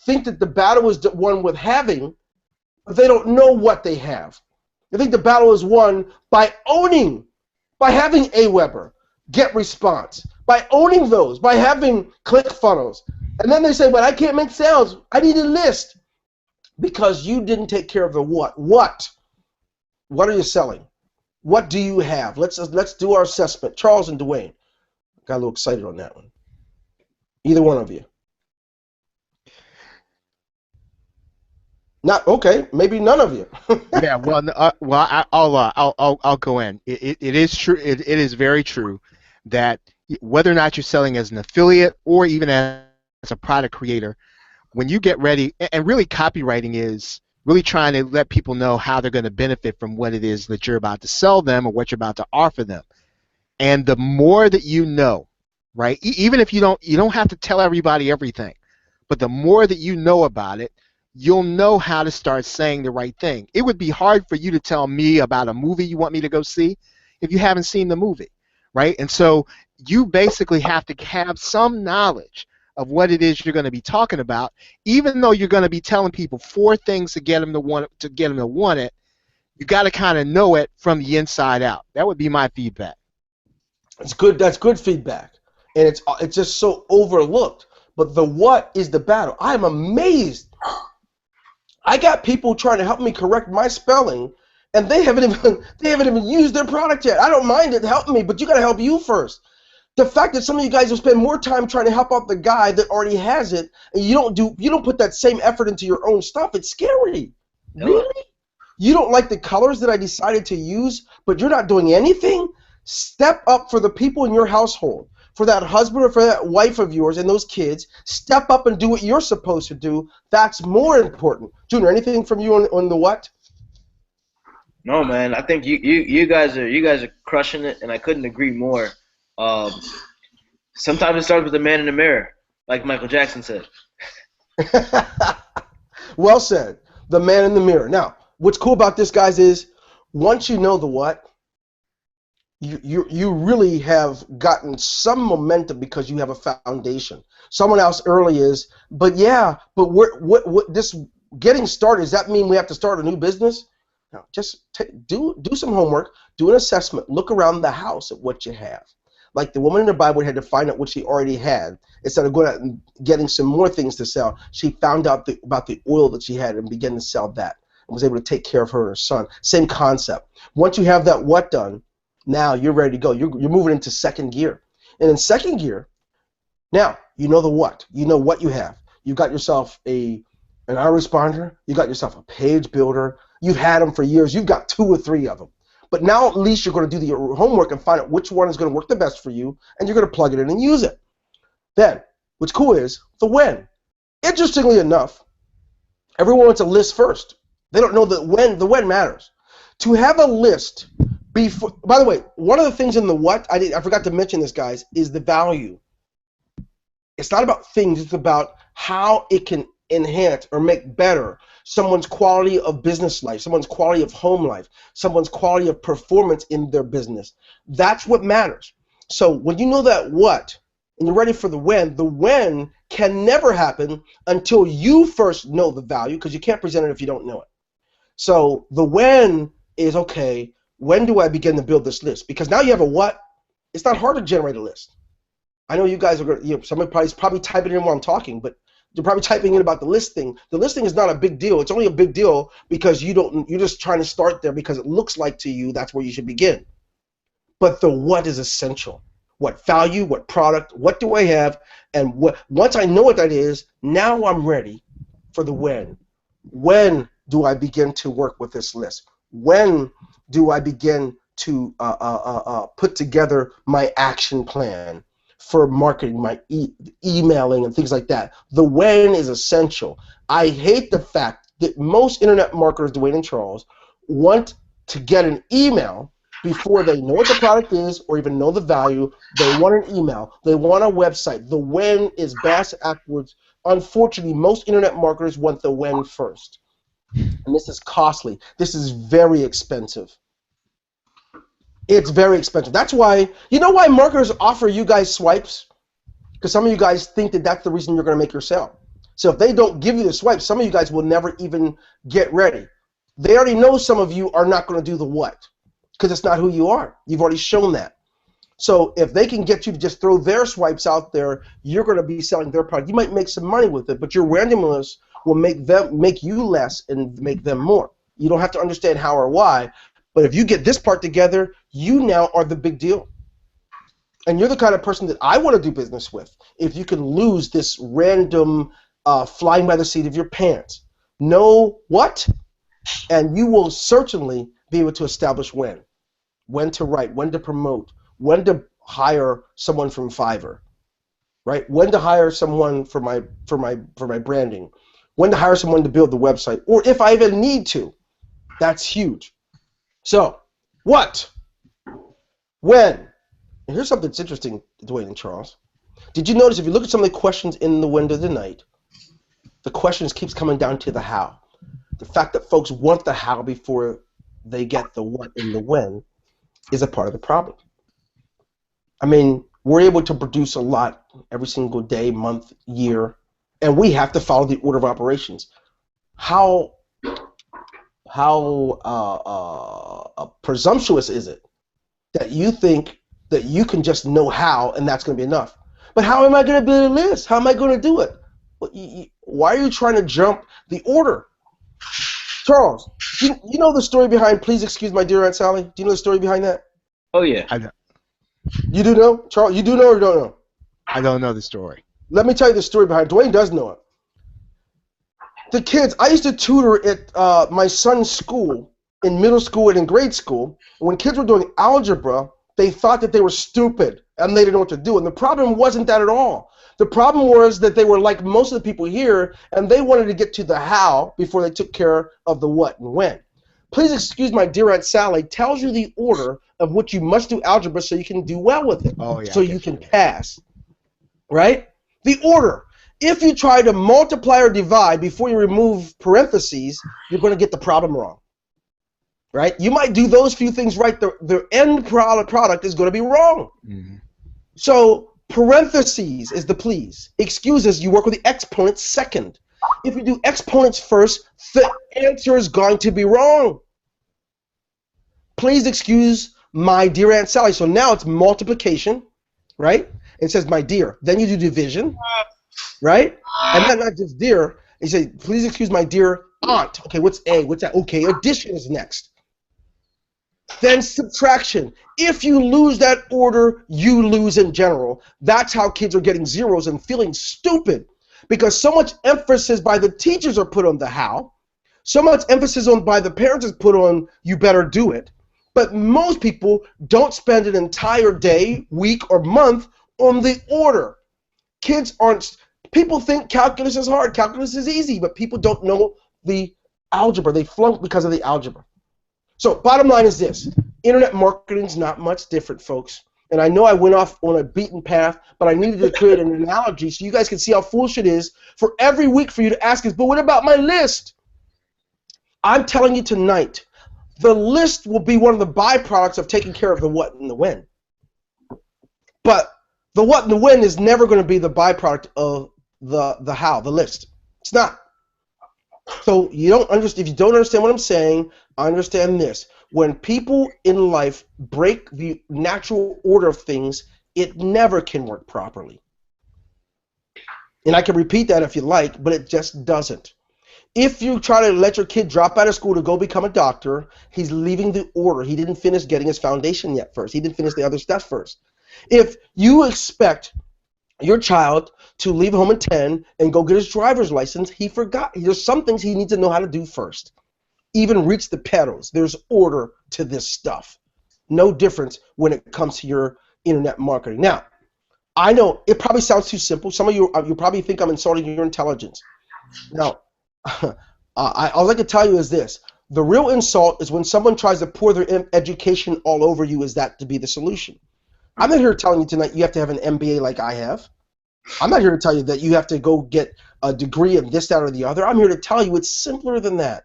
think that the battle is won with having, but they don't know what they have. They think the battle is won by having Aweber, GetResponse, by owning those, by having ClickFunnels. And then they say, but I can't make sales. I need a list. Because you didn't take care of the what. What? What are you selling? What do you have? Let's do our assessment. Charles and Dwayne. Got a little excited on that one. Either one of you. Not okay. Maybe none of you. Yeah. I'll go in. It is true. It is very true that whether or not you're selling as an affiliate or even as a product creator, when you get ready, and really copywriting is really trying to let people know how they're going to benefit from what it is that you're about to sell them or what you're about to offer them. And the more that you know, right? Even if you don't have to tell everybody everything, but the more that you know about it, you'll know how to start saying the right thing. It would be hard for you to tell me about a movie you want me to go see if you haven't seen the movie, right? And so you basically have to have some knowledge of what it is you're going to be talking about, even though you're going to be telling people 4 things to get them to want it, you got to kind of know it from the inside out. That would be my feedback. It's good. That's good feedback, and it's just so overlooked. But the what is the battle. I'm amazed. I got people trying to help me correct my spelling, and they haven't even used their product yet. I don't mind it helping me, but you got to help you first. The fact that some of you guys will spend more time trying to help out the guy that already has it, and you don't put that same effort into your own stuff. It's scary. No. Really? You don't like the colors that I decided to use, but you're not doing anything? Step up for the people in your household, for that husband or for that wife of yours and those kids. Step up and do what you're supposed to do. That's more important. Junior, anything from you on the what? No, man. I think you guys are crushing it, and I couldn't agree more. Sometimes it starts with the man in the mirror, like Michael Jackson said. Well said. The man in the mirror. Now, what's cool about this, guys, is once you know the what, you really have gotten some momentum because you have a foundation. Someone else early is, but what this getting started, does that mean we have to start a new business? No, just do some homework, do an assessment, look around the house at what you have. Like the woman in the Bible had to find out what she already had. Instead of going out and getting some more things to sell, she found out about the oil that she had and began to sell that and was able to take care of her and her son. Same concept. Once you have that what done, now you're ready to go. You're moving into second gear. And in second gear, now you know the what. You know what you have. You've got yourself an autoresponder. You got yourself a page builder. You've had them for years. You've got 2 or 3 of them. But now at least you're going to do your homework and find out which one is going to work the best for you, and you're going to plug it in and use it. Then, what's cool is the when. Interestingly enough, everyone wants a list first. They don't know that the when matters. To have a list before. By the way, one of the things in the what I forgot to mention this, guys, is the value. It's not about things. It's about how it can enhance or make better someone's quality of business life, someone's quality of home life, someone's quality of performance in their business. That's what matters. So when you know that what, and you're ready for the when can never happen until you first know the value, because you can't present it if you don't know it. So the when is, okay, when do I begin to build this list? Because now you have a what. It's not hard to generate a list. I know you guys are going to, somebody's probably typing in while I'm talking, but you're probably typing in about the listing. The listing is not a big deal. It's only a big deal because you're just trying to start there because it looks like to you that's where you should begin. But the what is essential. What value, what product, what do I have, and once I know what that is, now I'm ready for the when. When do I begin to work with this list? When do I begin to put together my action plan for marketing, my emailing and things like that? The when is essential. I hate the fact that most internet marketers, Dwayne and Charles, want to get an email before they know what the product is or even know the value. They want an email. They want a website. The when is bass backwards. Unfortunately, most internet marketers want the when first. And this is costly. This is very expensive. It's very expensive. That's why, you know why marketers offer you guys swipes? Because some of you guys think that that's the reason you're going to make your sale. So if they don't give you the swipes, some of you guys will never even get ready. They already know some of you are not going to do the what, because it's not who you are. You've already shown that. So if they can get you to just throw their swipes out there, you're going to be selling their product. You might make some money with it, but your randomness will make you less and make them more. You don't have to understand how or why, but if you get this part together, you now are the big deal. And you're the kind of person that I want to do business with. If you can lose this random flying by the seat of your pants. Know what? And you will certainly be able to establish when. When to write, when to promote, when to hire someone from Fiverr, right? When to hire someone for my branding, when to hire someone to build the website, or if I even need to. That's huge. So, what? When? And here's something that's interesting, Dwayne and Charles. Did you notice if you look at some of the questions in the window tonight, the questions keeps coming down to the how. The fact that folks want the how before they get the what and the when is a part of the problem. I mean, we're able to produce a lot every single day, month, year, and we have to follow the order of operations. How presumptuous is it that you think that you can just know how and that's going to be enough? But how am I going to build a list? How am I going to do it? Why are you trying to jump the order? Charles, you know the story behind Please Excuse My Dear Aunt Sally? Do you know the story behind that? Oh, yeah. You do know? Charles, you do know or don't know? I don't know the story. Let me tell you the story behind it. Dwayne does know it. The kids, I used to tutor at my son's school in middle school and in grade school. When kids were doing algebra, they thought that they were stupid and they didn't know what to do. And the problem wasn't that at all. The problem was that they were like most of the people here, and they wanted to get to the how before they took care of the what and when. Please Excuse My Dear Aunt Sally tells you the order of what you must do algebra so you can do well with it, so you can pass. Right? The order. If you try to multiply or divide before you remove parentheses, you're going to get the problem wrong. Right? You might do those few things right. The end product is going to be wrong. Mm-hmm. So parentheses is the please. Excuses, you work with the exponents second. If you do exponents first, the answer is going to be wrong. Please excuse my dear Aunt Sally. So now it's multiplication, right? It says my dear. Then you do division, right? And then not just dear. You say, please excuse my dear aunt. Okay, what's A? What's that? Okay, addition is next. Then subtraction. If you lose that order, you lose in general. That's how kids are getting zeros and feeling stupid, because so much emphasis by the teachers are put on the how, so much emphasis by the parents is put on you better do it, but most people don't spend an entire day, week, or month on the order. People think calculus is hard. Calculus is easy, but people don't know the algebra. They flunk because of the algebra. So bottom line is this. Internet marketing is not much different, folks. And I know I went off on a beaten path, but I needed to create an analogy so you guys can see how foolish it is for every week for you to ask us, but what about my list? I'm telling you tonight, the list will be one of the byproducts of taking care of the what and the when. But the what and the when is never going to be the byproduct of the how, the list. It's not. So you don't understand. If you don't understand what I'm saying, understand this. When people in life break the natural order of things, it never can work properly. And I can repeat that if you like, but it just doesn't. If you try to let your kid drop out of school to go become a doctor, he's leaving the order. He didn't finish getting his foundation yet first. He didn't finish the other stuff first. If you expect your child to leave home at 10 and go get his driver's license, he forgot. There's some things he needs to know how to do first. Even reach the pedals. There's order to this stuff. No difference when it comes to your internet marketing. Now, I know it probably sounds too simple. Some of you probably think I'm insulting your intelligence. Now, all I can tell you is this. The real insult is when someone tries to pour their education all over you as that to be the solution. I'm not here telling you tonight you have to have an MBA like I have. I'm not here to tell you that you have to go get a degree in this, that, or the other. I'm here to tell you it's simpler than that.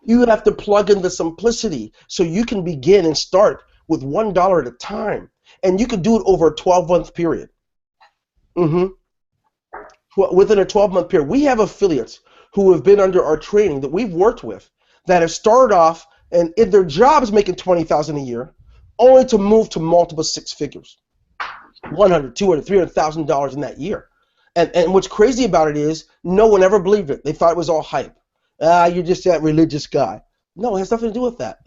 You have to plug in the simplicity so you can begin and start with $1 at a time. And you can do it over a 12-month period. Within a 12-month period. We have affiliates who have been under our training that we've worked with that have started off and in their jobs making $20,000 a year, only to move to multiple six figures. $100,000, $200,000, $300,000 in that year. And what's crazy about it is no one ever believed it. They thought it was all hype. You're just that religious guy. No, it has nothing to do with that.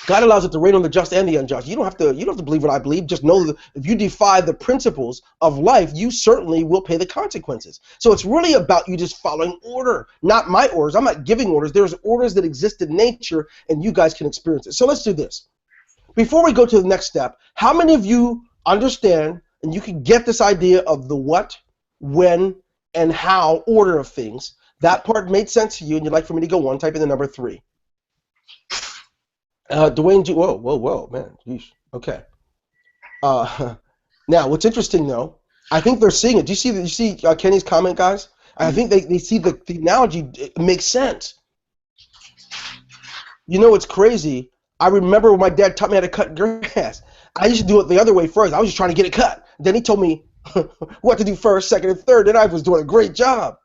God allows it to rain on the just and the unjust. You don't have to believe what I believe. Just know that if you defy the principles of life, you certainly will pay the consequences. So it's really about you just following order, not my orders. I'm not giving orders. There's orders that exist in nature, and you guys can experience it. So let's do this. Before we go to the next step, how many of you understand and you can get this idea of the what, when, and how order of things? That part made sense to you, and you'd like for me to go on, type in the number 3. Dwayne, whoa, man. Yeesh. Okay. Now, what's interesting, though, I think they're seeing it. Do you see Kenny's comment, guys? I think they see the analogy makes sense. You know what's crazy? I remember when my dad taught me how to cut grass. I used to do it the other way first. I was just trying to get it cut. Then he told me, what to do first, second, and third, and I was doing a great job.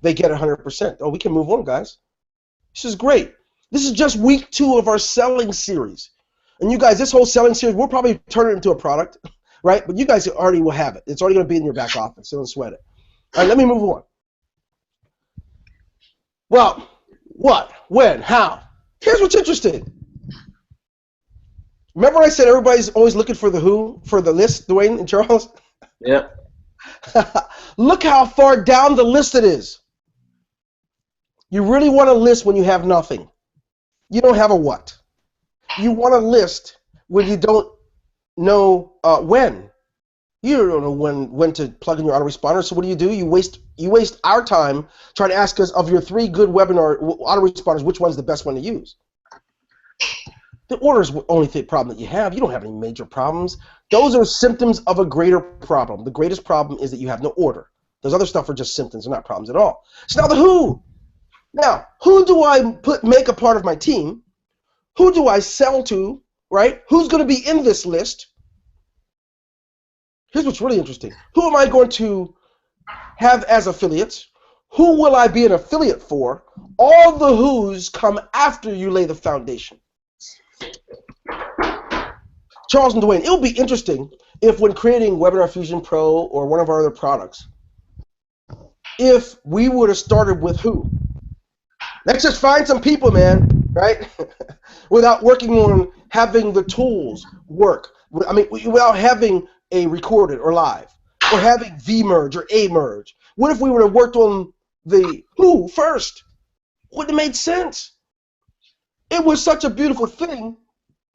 They get 100%. Oh, we can move on, guys. This is great. This is just week 2 of our selling series. And you guys, this whole selling series, we'll probably turn it into a product, right? But you guys already will have it. It's already going to be in your back office, so don't sweat it. All right, let me move on. Well, what, when, how? Here's what's interesting. Remember I said everybody's always looking for the who, for the list, Dwayne and Charles? Yeah. Look how far down the list it is. You really want a list when you have nothing. You don't have a what. You want a list when you don't know when. You don't know when to plug in your autoresponder. So what do? You waste our time trying to ask us of your 3 good webinar autoresponders, which one's the best one to use. The order is the only problem that you have. You don't have any major problems. Those are symptoms of a greater problem. The greatest problem is that you have no order. Those other stuff are just symptoms. They're not problems at all. So now the who. Now, who do I make a part of my team? Who do I sell to, right? Who's going to be in this list? Here's what's really interesting. Who am I going to have as affiliates? Who will I be an affiliate for? All the who's come after you lay the foundation. Charles and Dwayne, it will be interesting if when creating Webinar Fusion Pro or one of our other products, if we would have started with who. Let's just find some people, man, right? Without working on having the tools work. I mean, without having a recorded or live, or having V-merge or A-merge. What if we would have worked on the who first? Wouldn't have made sense. It was such a beautiful thing.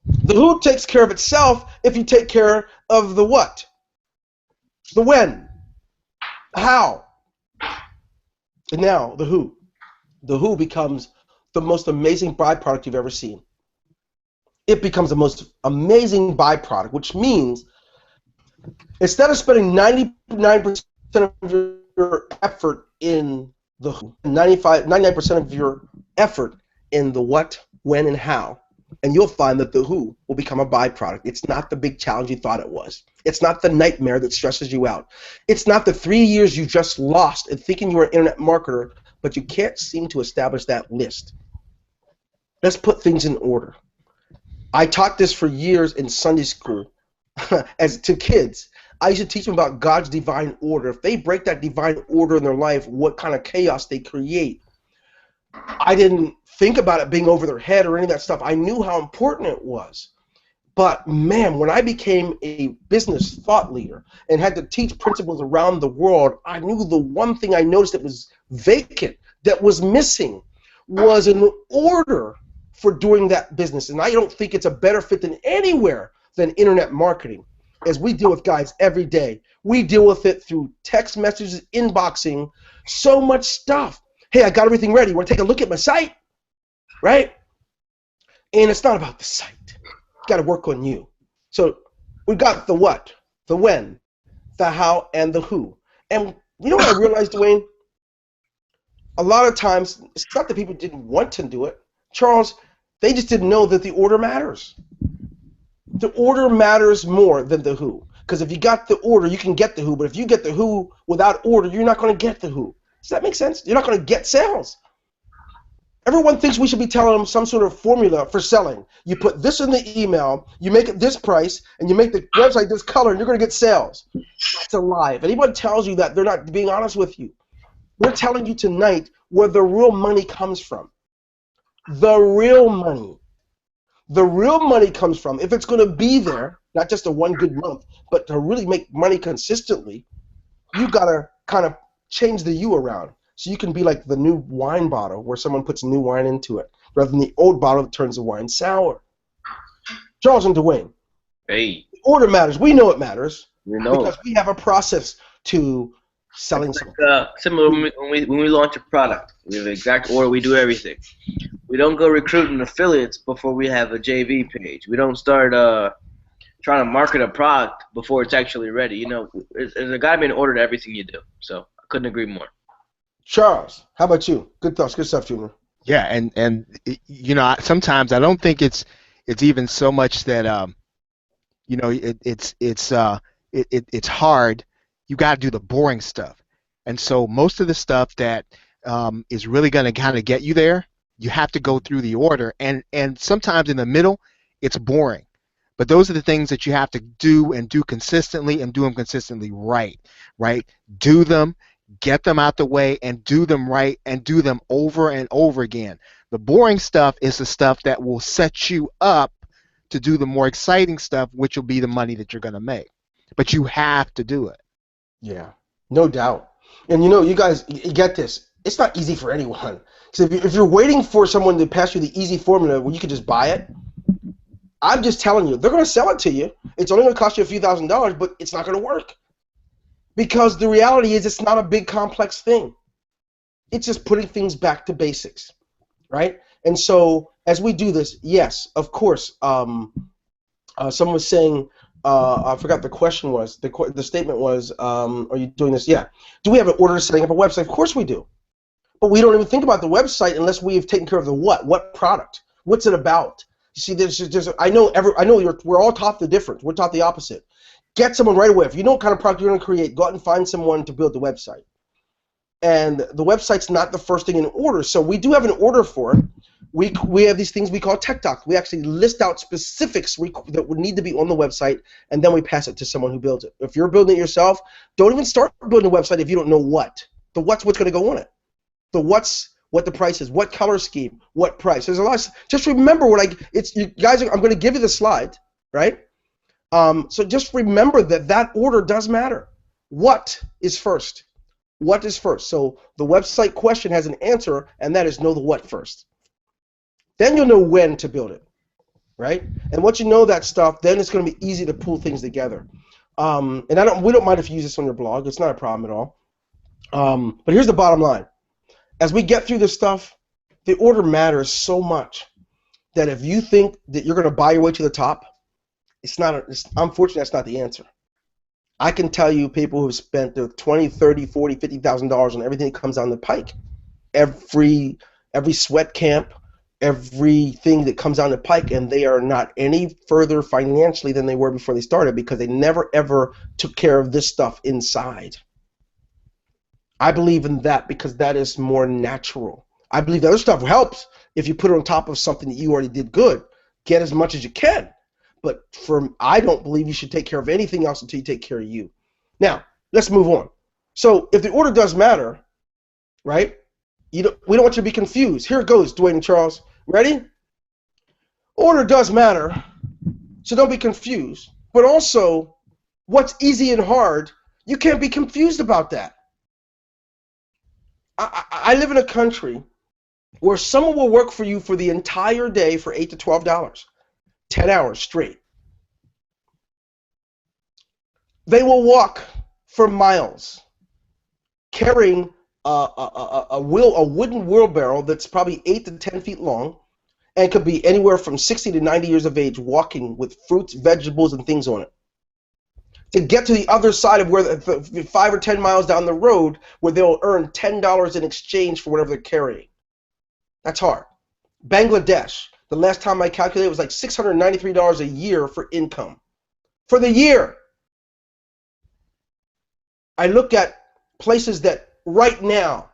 The who takes care of itself if you take care of the what, the when, the how, and now the who. The who becomes the most amazing byproduct you've ever seen. It becomes the most amazing byproduct, which means instead of spending 99% of your effort in the who, 99% of your effort in the what, when, and how, and you'll find that the who will become a byproduct. It's not the big challenge you thought it was. It's not the nightmare that stresses you out. It's not the 3 years you just lost in thinking you were an internet marketer, but you can't seem to establish that list. Let's put things in order. I taught this for years in Sunday school as to kids. I used to teach them about God's divine order. If they break that divine order in their life, what kind of chaos they create. I didn't think about it being over their head or any of that stuff. I knew how important it was. But man, when I became a business thought leader and had to teach principles around the world, I knew the one thing I noticed that was vacant, that was missing, was an order for doing that business. And I don't think it's a better fit than anywhere than internet marketing, as we deal with guys every day. We deal with it through text messages, inboxing, so much stuff. Hey, I got everything ready. You want to take a look at my site? Right? And it's not about the site. You got to work on you. So we got the what, the when, the how, and the who. And you know what I realized, Dwayne? A lot of times, it's not that people didn't want to do it. Charles, they just didn't know that the order matters. The order matters more than the who. Because if you got the order, you can get the who. But if you get the who without order, you're not going to get the who. Does that make sense? You're not going to get sales. Everyone thinks we should be telling them some sort of formula for selling. You put this in the email, you make it this price, and you make the website this color, and you're going to get sales. That's a lie. If anyone tells you that, they're not being honest with you. We're telling you tonight where the real money comes from. The real money. The real money comes from, if it's going to be there, not just a one good month, but to really make money consistently, you got to kind of change the you around. So you can be like the new wine bottle where someone puts new wine into it, rather than the old bottle that turns the wine sour. Charles and Dwayne. Hey. Order matters. We know it matters. We know. Because we have a process to selling something. Similar when we launch a product. We have the exact order. We do everything. We don't go recruiting affiliates before we have a JV page. We don't start trying to market a product before it's actually ready. You know, there's got to be an order to everything you do. So I couldn't agree more. Charles, how about you? Good thoughts, good stuff, Junior. Yeah, and you know, sometimes I don't think it's even so much that you know, it's hard you got to do the boring stuff. And so most of the stuff that is really going to kind of get you there, you have to go through the order. And sometimes in the middle, it's boring. But those are the things that you have to do and do consistently and do them consistently right, right? Do them, get them out the way, and do them right and do them over and over again. The boring stuff is the stuff that will set you up to do the more exciting stuff, which will be the money that you're going to make. But you have to do it. Yeah, no doubt. And you guys, you get this. It's not easy for anyone. Because if you're waiting for someone to pass you the easy formula where you can just buy it, I'm just telling you, they're going to sell it to you. It's only going to cost you a few $1,000s, but it's not going to work. Because the reality is it's not a big complex thing. It's just putting things back to basics, right? And so as we do this, yes, of course, someone was saying, I forgot the question was, the statement was, are you doing this? Yeah. Do we have an order setting up a website? Of course we do. But we don't even think about the website unless we've taken care of the what product, what's it about? You see, I know we're all taught the difference. We're taught the opposite. Get someone right away. If you know what kind of product you're going to create, go out and find someone to build the website. And the website's not the first thing in order. So we do have an order for it. We have these things we call tech docs. We actually list out specifics that would need to be on the website, and then we pass it to someone who builds it. If you're building it yourself, don't even start building a website if you don't know what. The what's going to go on it. The what's what the price is, what color scheme, what price. There's a lot. Just remember you guys. I'm going to give you the slide, right? So just remember that order does matter. What is first? What is first? So the website question has an answer, and that is know the what first. Then you'll know when to build it, right? And once you know that stuff, then it's going to be easy to pull things together. And we don't mind if you use this on your blog. It's not a problem at all. But here's the bottom line. As we get through this stuff, the order matters so much that if you think that you're going to buy your way to the top, unfortunately, that's not the answer. I can tell you people who've spent their $20, $30, $40, $50,000 on everything that comes down the pike. Every sweat camp, everything that comes down the pike, and they are not any further financially than they were before they started because they never, ever took care of this stuff inside. I believe in that because that is more natural. I believe the other stuff helps if you put it on top of something that you already did good. Get as much as you can. But I don't believe you should take care of anything else until you take care of you. Now, let's move on. So if the order does matter, right, we don't want you to be confused. Here it goes, Dwayne and Charles. Ready? Order does matter, so don't be confused. But also, what's easy and hard, you can't be confused about that. I live in a country where someone will work for you for the entire day for $8 to $12. 10 hours straight. They will walk for miles carrying a wooden wheelbarrow that's probably 8 to 10 feet long and could be anywhere from 60 to 90 years of age walking with fruits, vegetables, and things on it. To get to the other side of where 5 or 10 miles down the road where they'll earn $10 in exchange for whatever they're carrying. That's hard. Bangladesh. The last time I calculated, it was like $693 a year for income. For the year. I look at places that right now,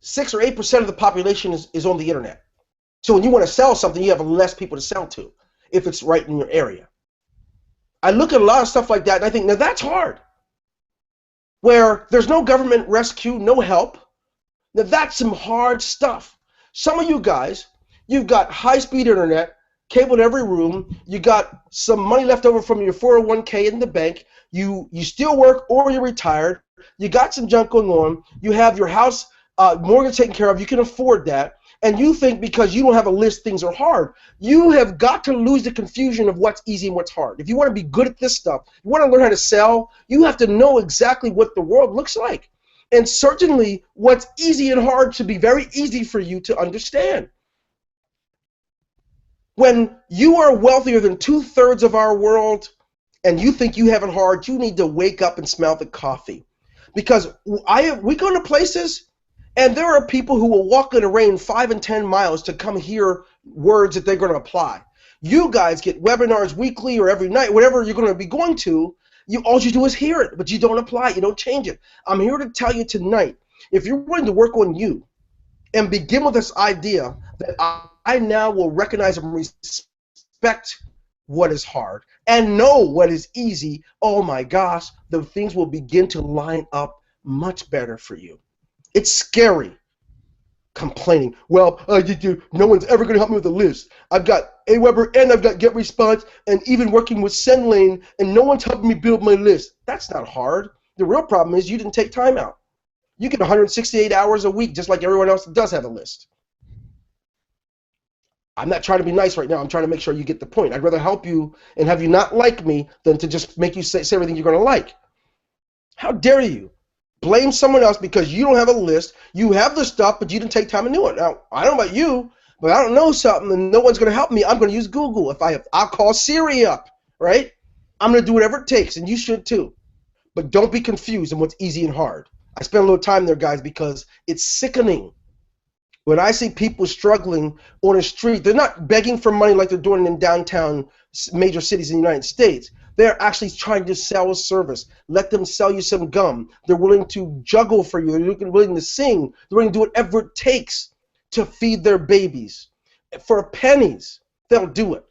6 or 8% of the population is on the internet. So when you want to sell something, you have less people to sell to if it's right in your area. I look at a lot of stuff like that and I think, now that's hard. Where there's no government rescue, no help. Now that's some hard stuff. Some of you guys, you've got high-speed internet, cable in every room, you got some money left over from your 401k in the bank, you still work or you're retired, you got some junk going on, you have your house mortgage taken care of, you can afford that, and you think because you don't have a list things are hard. You have got to lose the confusion of what's easy and what's hard. If you want to be good at this stuff, you want to learn how to sell, you have to know exactly what the world looks like. And certainly what's easy and hard should be very easy for you to understand. When you are wealthier than 2/3 of our world and you think you have it hard, you need to wake up and smell the coffee. Because we go to places and there are people who will walk in the rain 5 and 10 miles to come hear words that they're going to apply. You guys get webinars weekly or every night, whatever you're going to be going to. All you do is hear it, but you don't apply it. You don't change it. I'm here to tell you tonight, if you're willing to work on you and begin with this idea that I now will recognize and respect what is hard and know what is easy, oh my gosh, the things will begin to line up much better for you. It's scary complaining. Well, no one's ever going to help me with a list. I've got Aweber and I've got GetResponse and even working with SendLane, and no one's helping me build my list. That's not hard. The real problem is you didn't take time out. You get 168 hours a week just like everyone else that does have a list. I'm not trying to be nice right now. I'm trying to make sure you get the point. I'd rather help you and have you not like me than to just make you say everything you're going to like. How dare you blame someone else because you don't have a list. You have the stuff, but you didn't take time to do it. Now, I don't know about you, but I don't know something and no one's going to help me. I'm going to use Google. I'll call Siri up, right? I'm going to do whatever it takes, and you should too. But don't be confused in what's easy and hard. I spent a little time there, guys, because it's sickening. When I see people struggling on a street, they're not begging for money like they're doing in downtown major cities in the United States. They're actually trying to sell a service. Let them sell you some gum. They're willing to juggle for you. They're willing to sing. They're willing to do whatever it takes to feed their babies. For pennies, they'll do it.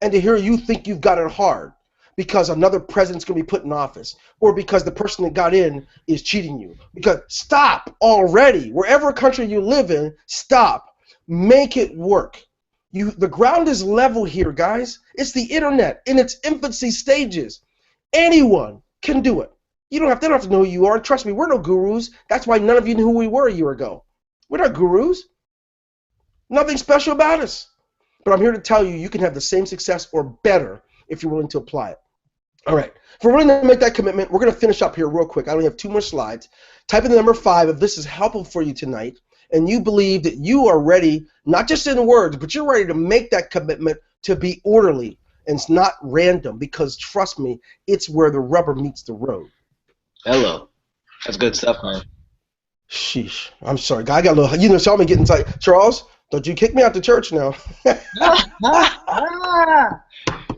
And to hear you think you've got it hard because another president's going to be put in office or because the person that got in is cheating you. Because stop already. Wherever country you live in, stop. Make it work. The ground is level here, guys. It's the internet in its infancy stages. Anyone can do it. They don't have to know who you are. Trust me, we're no gurus. That's why none of you knew who we were a year ago. We're not gurus. Nothing special about us. But I'm here to tell you, you can have the same success or better if you're willing to apply it. All right. If we're willing to make that commitment, we're going to finish up here real quick. I only have 2 more slides. Type in the number 5 if this is helpful for you tonight, and you believe that you are ready, not just in words, but you're ready to make that commitment to be orderly, and it's not random, because trust me, it's where the rubber meets the road. Hello. That's good stuff, man. Sheesh. I'm sorry. I got a little, saw me getting inside. Charles, don't you kick me out the church now.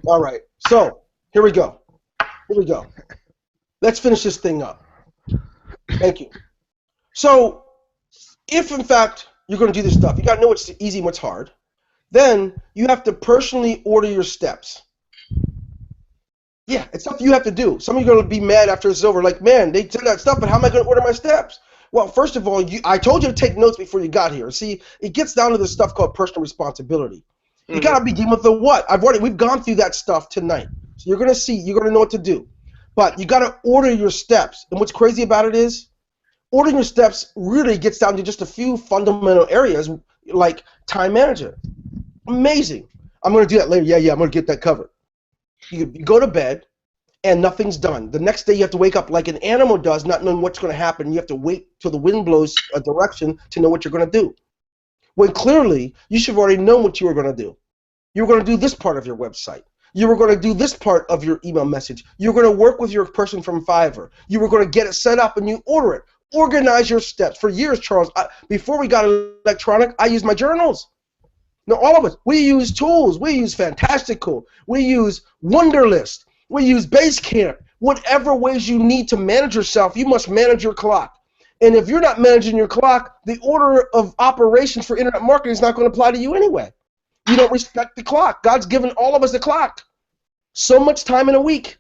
All right. So, here we go. Let's finish this thing up. Thank you. So, if in fact you're going to do this stuff, you got to know what's easy and what's hard. Then you have to personally order your steps. Yeah, it's stuff you have to do. Some of you are going to be mad after it's over, like, man, they did that stuff, but how am I going to order my steps? Well, first of all, I told you to take notes before you got here. See, it gets down to this stuff called personal responsibility. You got to begin with the what. We've gone through that stuff tonight. So you're going to know what to do. But you got to order your steps. And what's crazy about it is, ordering your steps really gets down to just a few fundamental areas, like time management. Amazing. I'm going to do that later. Yeah, I'm going to get that covered. You go to bed, and nothing's done. The next day you have to wake up like an animal does, not knowing what's going to happen. You have to wait till the wind blows a direction to know what you're going to do. When clearly, you should have already known what you were going to do. You were going to do this part of your website. You were going to do this part of your email message. You were going to work with your person from Fiverr. You were going to get it set up, and you order it. Organize your steps. For years, Charles, before we got electronic, I used my journals. Now, all of us, we use tools. We use Fantastical. We use Wunderlist. We use Basecamp. Whatever ways you need to manage yourself, you must manage your clock. And if you're not managing your clock, the order of operations for internet marketing is not going to apply to you anyway. You don't respect the clock. God's given all of us a clock. So much time in a week.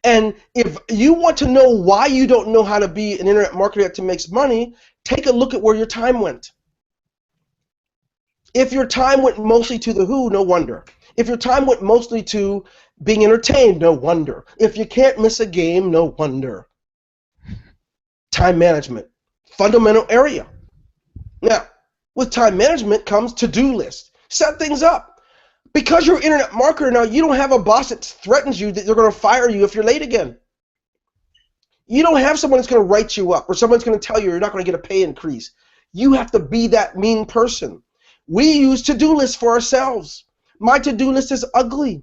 And if you want to know why you don't know how to be an internet marketer that makes money, take a look at where your time went. If your time went mostly to the who, no wonder. If your time went mostly to being entertained, no wonder. If you can't miss a game, no wonder. Time management, fundamental area. Now, with time management comes to-do list. Set things up. Because you're an internet marketer now, you don't have a boss that threatens you that they're going to fire you if you're late again. You don't have someone that's going to write you up or someone's going to tell you you're not going to get a pay increase. You have to be that mean person. We use to-do lists for ourselves. My to-do list is ugly.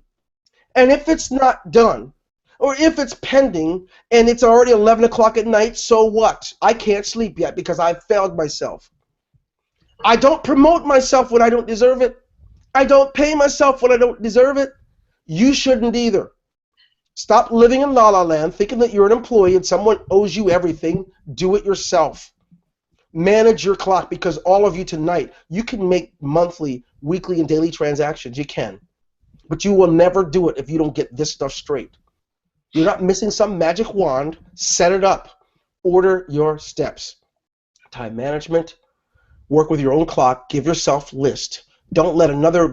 And if it's not done, or if it's pending and it's already 11 o'clock at night, so what? I can't sleep yet because I've failed myself. I don't promote myself when I don't deserve it. I don't pay myself when I don't deserve it. You shouldn't either. Stop living in la la land thinking that you're an employee and someone owes you everything. Do it yourself. Manage your clock, because all of you tonight, you can make monthly, weekly, and daily transactions. You can. But you will never do it if you don't get this stuff straight. You're not missing some magic wand. Set it up. Order your steps. Time management. Work with your own clock. Give yourself list. Don't let another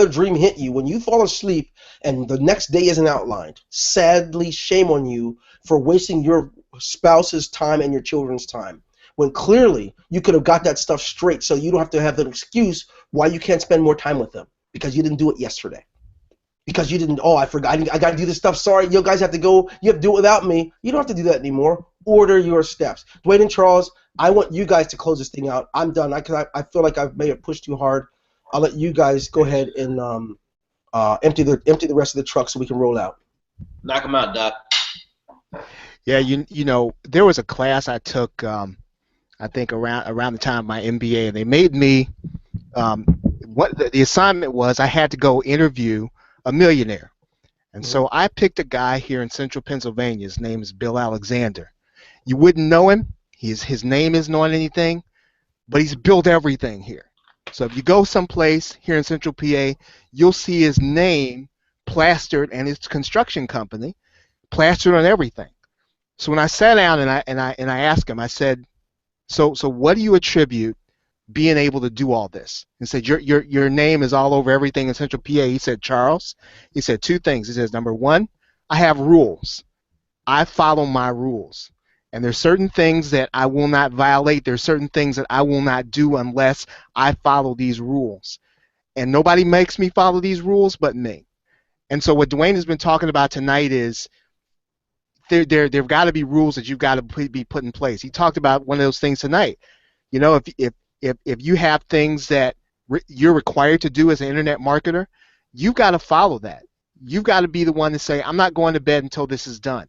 dream hit you when you fall asleep and the next day isn't outlined. Sadly, shame on you for wasting your spouse's time and your children's time, when clearly you could have got that stuff straight so you don't have to have an excuse why you can't spend more time with them because you didn't do it yesterday. Because you didn't, oh, I forgot, I got to do this stuff, sorry, you guys have to go, you have to do it without me. You don't have to do that anymore. Order your steps. Dwayne and Charles, I want you guys to close this thing out. I'm done. I feel like I may have pushed too hard. I'll let you guys go ahead and empty the rest of the truck so we can roll out. Knock them out, Doc. Yeah, you know, there was a class I took, I think around the time of my MBA, and they made me, what the assignment was, I had to go interview a millionaire. And so I picked a guy here in central Pennsylvania. His name is Bill Alexander. You wouldn't know him. His name isn't on anything, but he's built everything here. So if you go someplace here in central PA, you'll see his name plastered and his construction company plastered on everything. So when I sat down and I asked him, I said, so what do you attribute being able to do all this? He said, your name is all over everything in central PA. He said, Charles, he said two things. He says, number one, I have rules. I follow my rules. And there's certain things that I will not violate. There's certain things that I will not do unless I follow these rules. And nobody makes me follow these rules but me. And so what Dwayne has been talking about tonight is there've got to be rules that you've got to be put in place. He talked about one of those things tonight. You know, if you have things that you're required to do as an internet marketer, you've got to follow that. You've got to be the one to say, I'm not going to bed until this is done.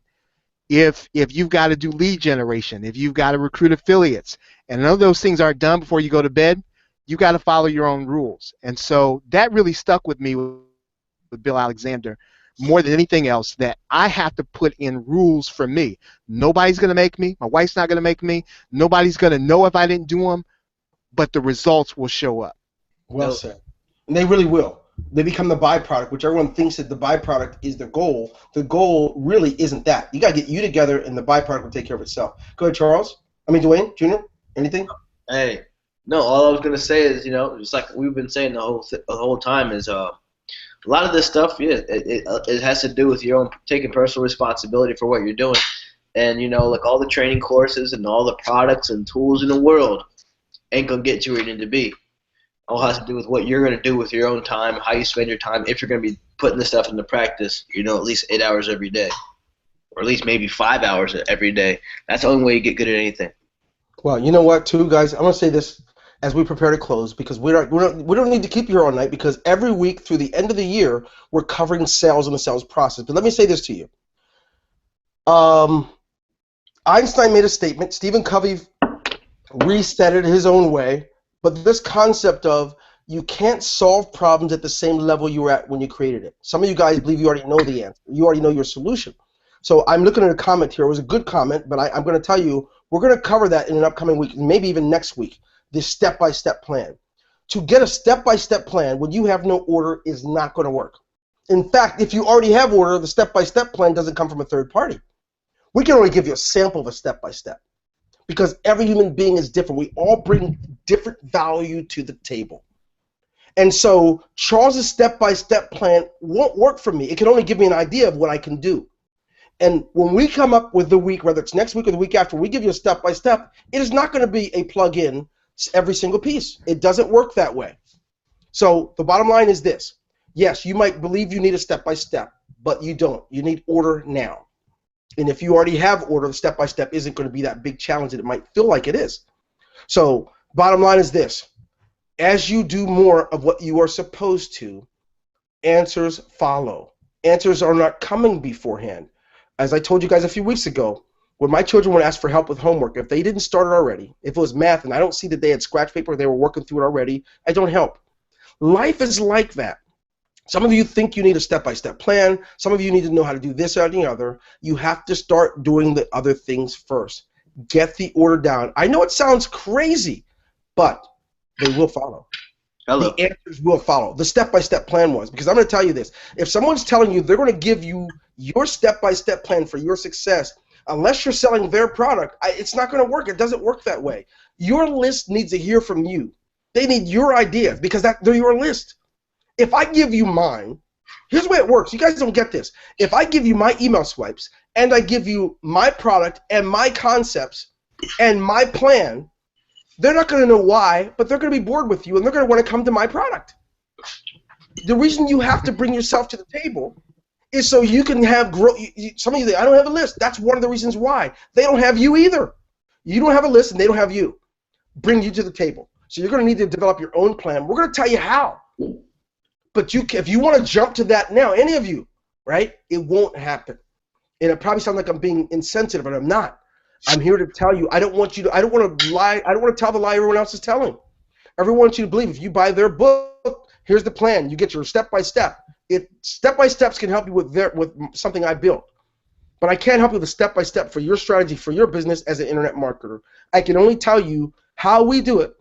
If you've got to do lead generation, if you've got to recruit affiliates, and none of those things aren't done before you go to bed, you've got to follow your own rules. And so that really stuck with me with Bill Alexander more than anything else, that I have to put in rules for me. Nobody's going to make me. My wife's not going to make me. Nobody's going to know if I didn't do them, but the results will show up. Well said. And they really will. They become the byproduct, which everyone thinks that the byproduct is the goal. The goal really isn't that. You got to get you together, and the byproduct will take care of itself. Go ahead, Charles. Dwayne Jr., anything? Hey, no, all I was going to say is, you know, just like we've been saying the whole time is a lot of this stuff, yeah, it has to do with your own taking personal responsibility for what you're doing. And, you know, like all the training courses and all the products and tools in the world ain't going to get you where you need to be. All has to do with what you're going to do with your own time, how you spend your time, if you're going to be putting this stuff into practice, you know, at least 8 hours every day, or at least maybe 5 hours every day. That's the only way you get good at anything. Well, you know what, too, guys? I'm going to say this as we prepare to close, because we don't need to keep you here all night, because every week through the end of the year, we're covering sales and the sales process. But let me say this to you. Einstein made a statement. Stephen Covey reset it his own way. But this concept of you can't solve problems at the same level you were at when you created it. Some of you guys believe you already know the answer. You already know your solution. So I'm looking at a comment here. It was a good comment, but I'm going to tell you we're going to cover that in an upcoming week, maybe even next week, this step-by-step plan. To get a step-by-step plan when you have no order is not going to work. In fact, if you already have order, the step-by-step plan doesn't come from a third party. We can only give you a sample of a step-by-step. Because every human being is different. We all bring different value to the table. And so Charles's step-by-step plan won't work for me. It can only give me an idea of what I can do. And when we come up with the week, whether it's next week or the week after, we give you a step-by-step, it is not going to be a plug-in every single piece. It doesn't work that way. So the bottom line is this. Yes, you might believe you need a step-by-step, but you don't. You need order now. And if you already have order, the step-by-step isn't going to be that big challenge that it might feel like it is. So bottom line is this. As you do more of what you are supposed to, answers follow. Answers are not coming beforehand. As I told you guys a few weeks ago, when my children would ask for help with homework, if they didn't start it already, if it was math and I don't see that they had scratch paper, they were working through it already, I don't help. Life is like that. Some of you think you need a step-by-step plan. Some of you need to know how to do this or the other. You have to start doing the other things first. Get the order down. I know it sounds crazy, but they will follow. Hello. The answers will follow. The step-by-step plan was. Because I'm going to tell you this. If someone's telling you they're going to give you your step-by-step plan for your success, unless you're selling their product, it's not going to work. It doesn't work that way. Your list needs to hear from you. They need your ideas because they're your list. If I give you mine, here's the way it works. You guys don't get this. If I give you my email swipes and I give you my product and my concepts and my plan, they're not going to know why, but they're going to be bored with you and they're going to want to come to my product. The reason you have to bring yourself to the table is so you can have growth. Some of you say, I don't have a list. That's one of the reasons why. They don't have you either. You don't have a list and they don't have you. Bring you to the table. So you're going to need to develop your own plan. We're going to tell you how. But if you want to jump to that now, any of you, right, it won't happen. And it probably sounds like I'm being insensitive, but I'm not. I'm here to tell you, I don't want to lie. I don't want to tell the lie everyone else is telling. Everyone wants you to believe if you buy their book, here's the plan. You get your step-by-step. Step-by-steps can help you with something I built. But I can't help you with a step-by-step for your strategy, for your business as an internet marketer. I can only tell you how we do it.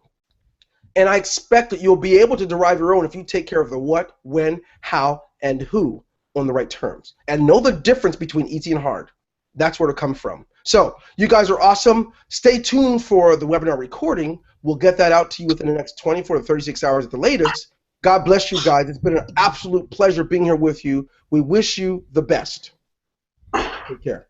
And I expect that you'll be able to derive your own if you take care of the what, when, how, and who on the right terms. And know the difference between easy and hard. That's where to come from. So, you guys are awesome. Stay tuned for the webinar recording. We'll get that out to you within the next 24 to 36 hours at the latest. God bless you guys. It's been an absolute pleasure being here with you. We wish you the best. Take care.